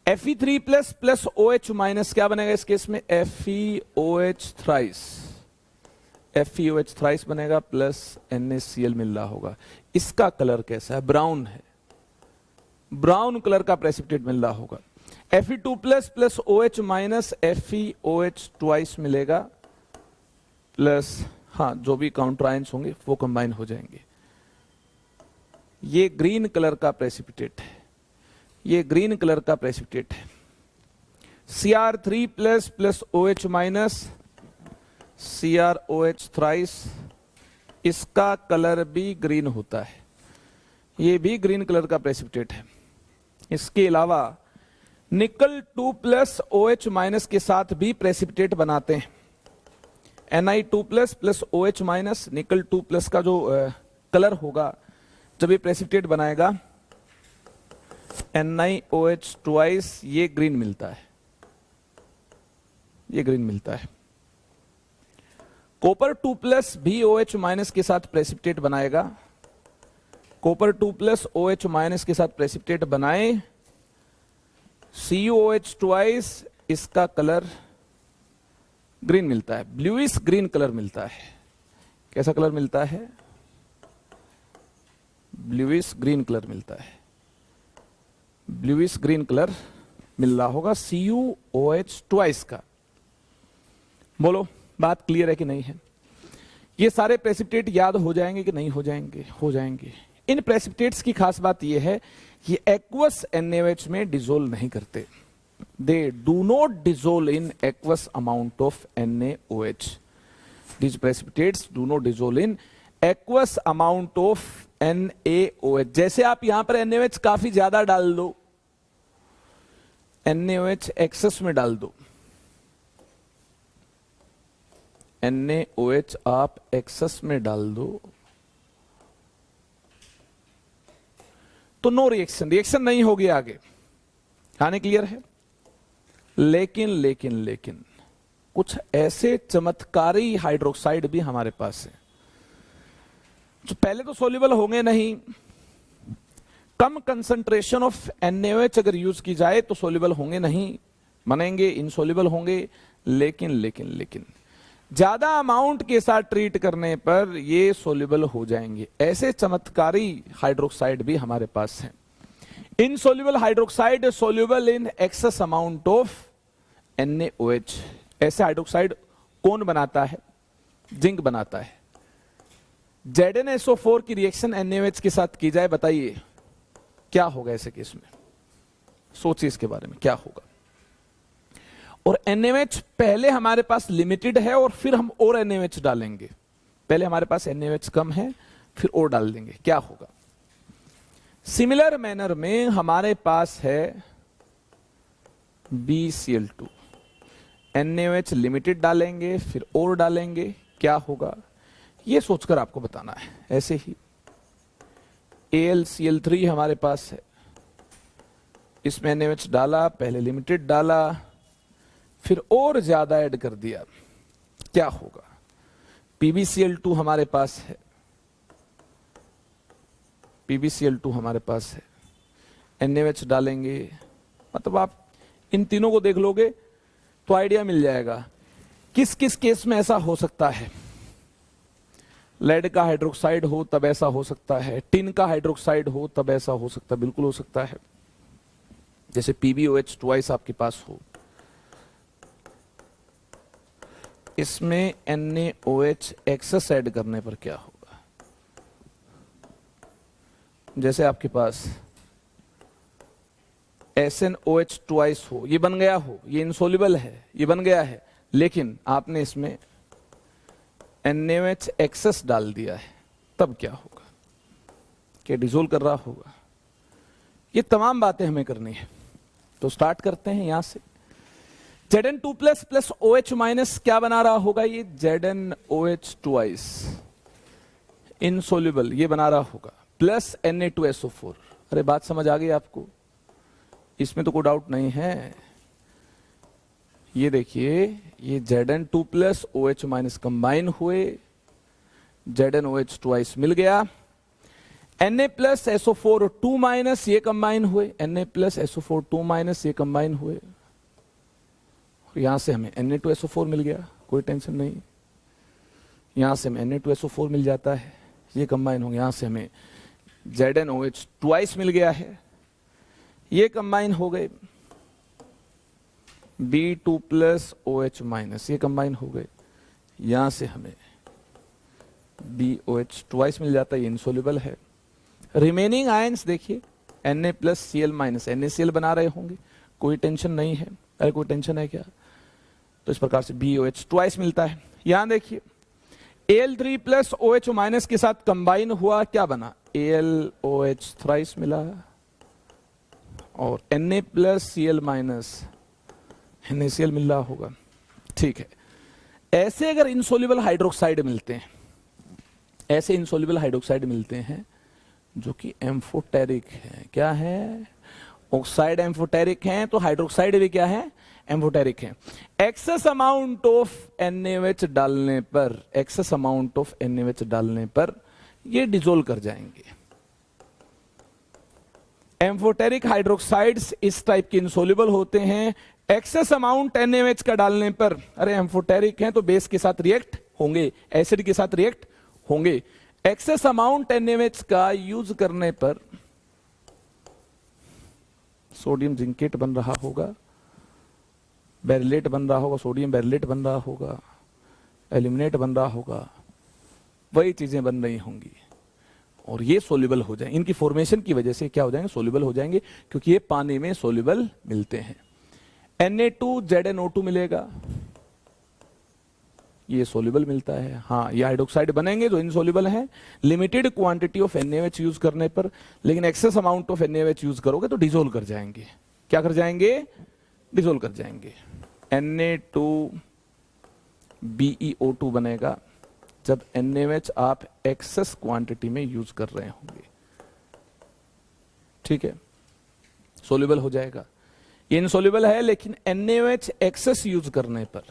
Fe3+ प्लस OH- क्या बनेगा इस केस में? FeOH थ्राइस, FeOH थ्राइस बनेगा, प्लस NaCl मिल रहा होगा। इसका कलर कैसा है? ब्राउन है, ब्राउन कलर का प्रेसिपिटेट मिल रहा होगा। Fe2+ plus OH- FeOH twice मिलेगा, प्लस हाँ, जो भी काउंटर आयंस होंगे वो कंबाइन हो जाएंगे। ये ग्रीन कलर का प्रेसिपिटेट है, ये ग्रीन कलर का प्रेसिपिटेट है। Cr3+ plus OH- CrOH thrice, इसका कलर भी ग्रीन होता है, ये भी ग्रीन कलर का प्रेसिपिटेट है। इसके अलावा निकल 2+ OH- के साथ भी प्रेसिपिटेट बनाते हैं। Ni2+ प्लस OH- निकल 2+ का जो कलर होगा जब ये प्रेसिपिटेट बनाएगा, NiOH ट्वाइस, ये ग्रीन मिलता है, ये ग्रीन मिलता है। कॉपर 2+ भी OH- के साथ प्रेसिपिटेट बनाएगा, कॉपर 2+ OH- के साथ प्रेसिपिटेट बनाए, CuOH ट्वाइस, इसका कलर ग्रीन मिलता है, ब्लूइश ग्रीन कलर मिलता है। कैसा कलर मिलता है? ब्लूइश ग्रीन कलर मिलता है, ब्लूइश ग्रीन कलर मिल रहा होगा CuOH ट्वाइस का। बोलो, बात क्लियर है कि नहीं है? ये सारे प्रेसिपिटेट याद हो जाएंगे कि नहीं हो जाएंगे? हो जाएंगे। इन प्रेसिपिटेट्स की खास बात यह है कि एक्वस NaOH में डिसोल्व नहीं करते, they do not dissolve in aqueous amount of NaOH. These precipitates do not dissolve in aqueous amount of NaOH. जैसे आप यहां पर NaOH काफी ज्यादा डाल दो, NaOH एक्सेस में डाल दो, NaOH आप एक्सेस में डाल दो, तो नो रिएक्शन, रिएक्शन नहीं होगी आगे। कहानी क्लियर है? लेकिन लेकिन लेकिन कुछ ऐसे चमत्कारी हाइड्रोक्साइड भी हमारे पास है जो पहले तो सोल्यूबल होंगे नहीं, कम कंसंट्रेशन ऑफ NaOH अगर यूज की जाए तो सोल्यूबल होंगे नहीं, बनेंगे इनसोल्यूबल होंगे, लेकिन ज्यादा अमाउंट के साथ ट्रीट करने पर ये सोल्यूबल हो जाएंगे। ऐसे चमत्कारी हाइड्रोक्साइड भी हमारे पास हैं। Insoluble hydroxide soluble in excess amount of NaOH। ऐसे हाइड्रोक्साइड कौन बनाता है? जिंक बनाता है। ZnSO4 की रिएक्शन NaOH के साथ की जाए, बताइए क्या होगा ऐसे केस में? सोचिए इसके बारे में क्या होगा। और NaOH पहले हमारे पास लिमिटेड है और फिर हम और NaOH डालेंगे। पहले हमारे पास NaOH कम है, फिर और डाल देंगे, क्या होगा? सिमिलर मैनर में हमारे पास है BCl2, NaOH लिमिटेड डालेंगे, फिर और डालेंगे, क्या होगा? ये सोचकर आपको बताना है। ऐसे ही AlCl3 हमारे पास है, इसमें NaOH डाला, पहले लिमिटेड डाला, फिर और ज्यादा ऐड कर दिया, क्या होगा? PbCl2 हमारे पास है, PbCl2 हमारे पास है, NaOH डालेंगे। मतलब आप इन तीनों को देख लोगे तो आइडिया मिल जाएगा किस किस केस में ऐसा हो सकता है। लेड का हाइड्रोक्साइड हो तब ऐसा हो सकता है, टिन का हाइड्रोक्साइड हो तब ऐसा हो सकता है, बिल्कुल हो सकता है। जैसे PbOH ट्वाइस आपके पास हो, इसमें NaOH एक्सेस ऐड करने पर क्या होगा? जैसे आपके पास SnOH ट्वाइस हो, ये बन गया हो, ये इनसोल्यूबल है, ये बन गया है, लेकिन आपने इसमें NaOH एक्सेस डाल दिया है, तब क्या होगा? क्या डिसोल्व कर रहा होगा? ये तमाम बातें हमें करनी है। तो स्टार्ट करते हैं यहां से। Zn2 प्लस OH माइनस क्या बना रहा होगा? ये ZnOH ट्वाइस इनसोल्यूबल ये बना रहा होगा, प्लस Na2SO4। अरे बात समझ आ गई आपको? इसमें तो कोई डाउट नहीं है। ये देखिए, ये Zn2 plus OH minus combine हुए, ZnOH ट्वाइस मिल गया, Na प्लस SO4 2 माइनस ये कंबाइन हुए, Na प्लस SO4 2 माइनस ये कंबाइन हुए, यहां से हमें Na2SO4 मिल गया, कोई टेंशन नहीं। यहां से हमें Na2SO4 मिल जाता है, ये कंबाइन होंगे, यहां से हमें ZnOH ट्वाइस मिल गया है, ये कंबाइन हो गए, B2 प्लस OH माइनस ये कंबाइन हो गए, यहां से हमें BOH ट्वाइस मिल जाता है, ये इनसोल्यूबल है। रिमेनिंग आयंस देखिए, Na plus Cl minus NaCl बना रहे होंगे, कोई टेंशन नहीं है। अरे कोई टेंशन है क्या? तो इस प्रकार से BOH ट्वाइस मिलता है। यहां देखिए, Al3 प्लस OH माइनस के साथ कंबाइन हुआ, क्या बना? AlOH थ्राइस मिला, और Na plus Cl minus NaCl मिल रहा होगा। ठीक है, ऐसे अगर इनसोल्यूबल हाइड्रोक्साइड मिलते हैं, ऐसे इनसोल्यूबल हाइड्रोक्साइड मिलते हैं जो कि एम्फोटेरिक है, क्या है? ऑक्साइड एम्फोटेरिक हैं, तो हाइड्रोक्साइड भी क्या है? एम्फोटेरिक है। एक्सेस अमाउंट ऑफ NaOH डालने पर, एक्सेस अमाउंट ऑफ NaOH डालने पर ये डिसोल्व कर जाएंगे। एम्फोटेरिक हाइड्रोक्साइड्स इस टाइप के इनसोल्यूबल होते हैं। एक्सेस अमाउंट NaOH का डालने पर, अरे एम्फोटेरिक हैं तो बेस के साथ रिएक्ट होंगे, एसिड के साथ रिएक्ट होंगे। एक्सेस अमाउंट NaOH का यूज करने पर सोडियम जिंकेट बन रहा होगा, बेरिलेट बन रहा होगा, सोडियम बेरिलेट बन रहा होगा, एल्यूमिनेट बन रहा होगा, वही चीजें बन रही होंगी और ये सोल्यूबल हो जाएंगे। इनकी फॉर्मेशन की वजह से क्या हो जाएंगे? सोल्यूबल हो जाएंगे, क्योंकि ये पानी में सोल्यूबल मिलते हैं। Na2 ZnO2 मिलेगा, ये सोल्यूबल मिलता है। हाँ, ये हाइड्रोक्साइड बनेंगे जो इनसोल्यूबल हैं limited quantity of NaOH use करने पर, लेकिन excess amount of NaOH use करोगे तो डिसोल्व कर जाएंगे। क्या कर जाएंगे? डिसोल्व कर जाएंगे। Na2BeO2 बनेगा जब NaOH आप एक्सेस क्वांटिटी में यूज कर रहे होंगे। ठीक है, सोल्यूबल हो जाएगा। ये इनसोल्यूबल है, लेकिन NaOH एक्सेस यूज करने पर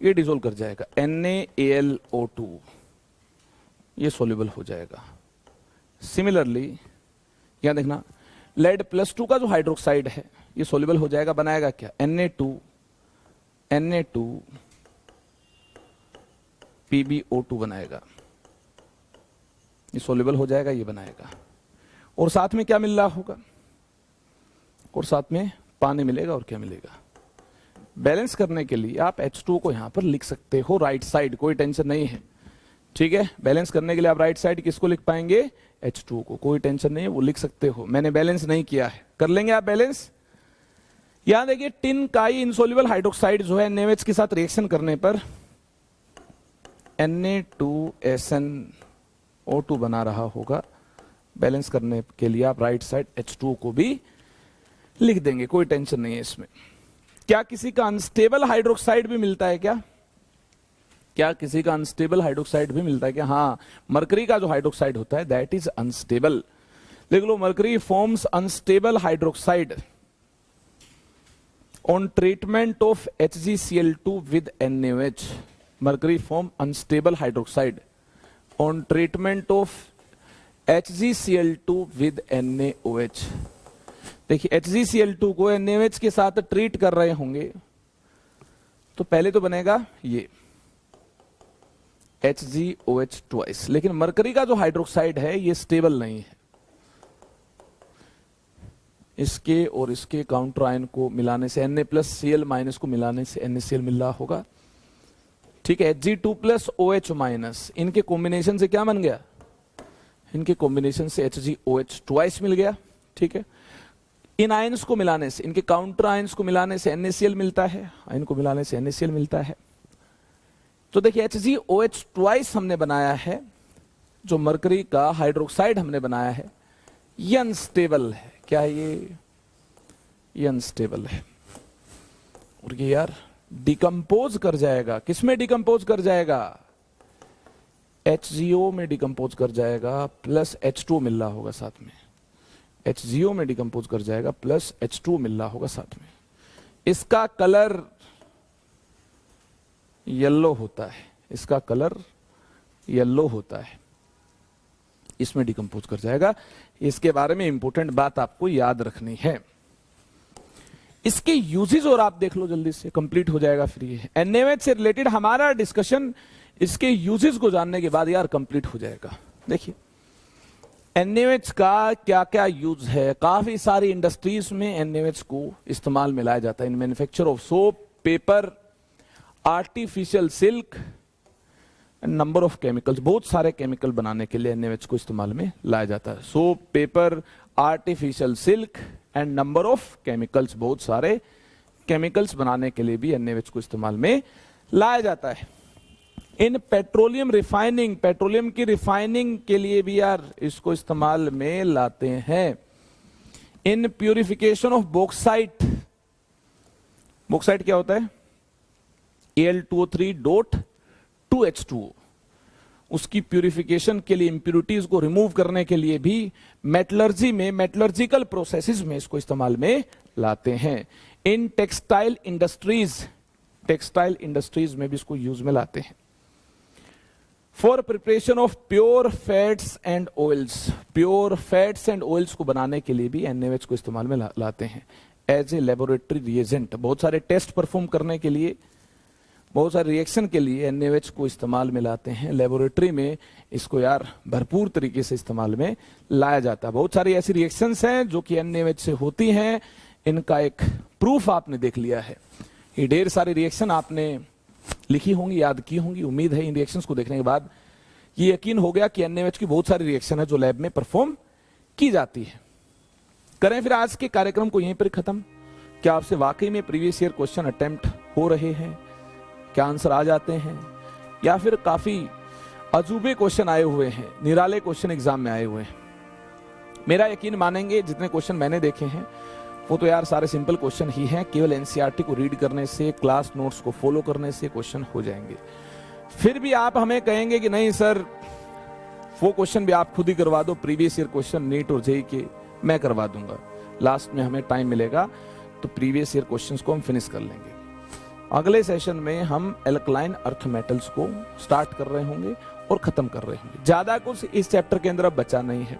ये डिसोल्व कर जाएगा, NaAlO2 ये सोल्यूबल हो जाएगा। सिमिलरली यहां देखना, लेड +2 का जो हाइड्रोक्साइड है ये सोल्यूबल हो जाएगा, बनाएगा क्या, Na2 PbO2 बनाएगा, ये सोल्यूबल हो जाएगा, ये बनाएगा। और साथ में क्या मिल रहा होगा, और साथ में पानी मिलेगा, और क्या मिलेगा। बैलेंस करने के लिए आप H2 को यहां पर लिख सकते हो राइट साइड, कोई टेंशन नहीं है, ठीक है। बैलेंस करने के लिए आप राइट साइड किसको लिख पाएंगे, H2 को, कोई टेंशन नहीं है, वो लिख सकते हो। मैंने बैलेंस नहीं किया है, कर लेंगे आप बैलेंस। यहां देखिए टिन काई इनसोल्युबल हाइड्रोक्साइड जो है NaOH के साथ रिएक्शन करने पर Na2SnO2 बना रहा होगा। बैलेंस करने के लिए आप राइट साइड H2 को भी लिख देंगे, कोई टेंशन नहीं है इसमें। क्या किसी का अनस्टेबल हाइड्रोक्साइड भी मिलता है क्या किसी का अनस्टेबल हाइड्रोक्साइड भी मिलता है क्या? हाँ, मरकरी का जो हाइड्रोक्साइड होता है दैट इज अनस्टेबल। देख लो, mercury forms unstable hydroxide on treatment of HgCl2 with NaOH। Mercury form unstable hydroxide on treatment of HgCl2 with NaOH। देखिए HgCl2 को NaOH के साथ ट्रीट कर रहे होंगे तो पहले तो बनेगा ये HgOH ट्वाइस, लेकिन मरकरी का जो हाइड्रोक्साइड है ये स्टेबल नहीं है। इसके और इसके काउंटर आयन को मिलाने से Na+Cl- को मिलाने से NaCl मिल रहा होगा, ठीक है। Hg2+OH- इनके कॉम्बिनेशन से क्या बन गया, इनके कॉम्बिनेशन से HgOH ट्वाइस मिल गया, ठीक है। इन आयंस को मिलाने से, इनके काउंटर आयंस को मिलाने से NaCl मिलता है, आयन को मिलाने से NaCl मिलता है। तो देखिए HgOH ट्वाइस हमने बनाया है, जो मरकरी का हाइड्रोक्साइड हमने बनाया है ये अनस्टेबल है। क्या है ये अनस्टेबल है, और ये यार डिकम्पोज कर जाएगा। किसमें डिकम्पोज कर जाएगा, HgO में डिकम्पोज कर जाएगा, प्लस H2 मिल रहा होगा साथ में। HgO में डिकम्पोज कर जाएगा प्लस H2 मिल रहा होगा साथ में। इसका कलर येलो होता है, इसका कलर येलो होता है, इसमें डिकम्पोज कर जाएगा। इसके बारे में इंपॉर्टेंट बात आपको याद रखनी है। इसके यूजेस और आप देख लो जल्दी से, कंप्लीट हो जाएगा फिर ये NaOH से रिलेटेड हमारा डिस्कशन इसके यूजेस को जानने के बाद यार कंप्लीट हो जाएगा। देखिए NaOH का क्या क्या यूज है, काफी सारी इंडस्ट्रीज में NaOH को इस्तेमाल में लाया जाता है। इन manufacture of soap, paper, artificial silk and number of chemicals. बहुत सारे केमिकल बनाने के लिए NaOH को इस्तेमाल में लाया जाता है। Soap, paper, artificial silk and number of chemicals, बहुत सारे केमिकल्स बनाने के लिए भी NaOH को इस्तेमाल में लाया जाता है। इन पेट्रोलियम रिफाइनिंग, पेट्रोलियम की रिफाइनिंग के लिए भी यार इसको इस्तेमाल में लाते हैं। इन प्यूरिफिकेशन ऑफ बॉक्साइट, बॉक्साइट क्या होता है, Al2O3.2H2O, उसकी प्यूरिफिकेशन के लिए, इंप्यूरिटीज को रिमूव करने के लिए भी मेटलर्जी में, मेटलर्जिकल प्रोसेसेस में इसको इस्तेमाल में लाते हैं। In textile industries, textile industries में भी इसको यूज में लाते हैं। For preparation of pure fats and oils, pure fats and oils को बनाने के लिए भी NaOH को इस्तेमाल में लाते हैं एज ए लेबोरेटरी रिएजेंट। बहुत सारे टेस्ट परफॉर्म करने के लिए, बहुत सारे रिएक्शन के लिए NaOH को इस्तेमाल में लाते हैं। लेबोरेटरी में इसको यार भरपूर तरीके से इस्तेमाल में लाया जाता है। बहुत सारी ऐसी रिएक्शंस हैं जो कि NaOH से होती हैं, इनका एक प्रूफ आपने देख लिया है। ये ढेर सारी रिएक्शन आपने लिखी होंगी, याद की होंगी। उम्मीद है इन रिएक्शंस को देखने के बाद ये यकीन हो गया कि NaOH की बहुत सारी रिएक्शन है जो लैब में परफॉर्म की जाती है। करें फिर आज के कार्यक्रम को यहीं पर खत्म। क्या आपसे वाकई में प्रीवियस ईयर क्वेश्चन अटेम्प्ट हो रहे हैं, क्या आंसर आ जाते हैं, या फिर काफी अजूबे क्वेश्चन आए हुए हैं, निराले क्वेश्चन एग्जाम में आए हुए हैं? मेरा यकीन मानेंगे जितने क्वेश्चन मैंने देखे हैं वो तो यार सारे सिंपल क्वेश्चन ही हैं। केवल NCERT को रीड करने से, क्लास नोट्स को फॉलो करने से क्वेश्चन हो जाएंगे। फिर भी आप हमें कहेंगे कि नहीं सर वो क्वेश्चन भी आप खुद ही करवा दो, प्रीवियस ईयर क्वेश्चन नीट और जेईई के मैं करवा दूंगा। लास्ट में हमें टाइम मिलेगा तो प्रीवियस ईयर क्वेश्चंस को हम फिनिश कर लेंगे। अगले सेशन में हम एल्कलाइन अर्थ मेटल्स को स्टार्ट कर रहे होंगे और खत्म कर रहे होंगे। ज्यादा कुछ इस चैप्टर के अंदर अब बचा नहीं है।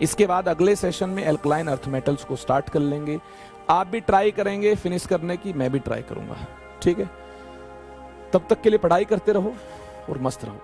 इसके बाद अगले सेशन में एल्कलाइन अर्थ मेटल्स को स्टार्ट कर लेंगे। आप भी ट्राई करेंगे फिनिश करने की, मैं भी ट्राई करूंगा। ठीक है, तब तक के लिए पढ़ाई करते रहो और मस्त रहो।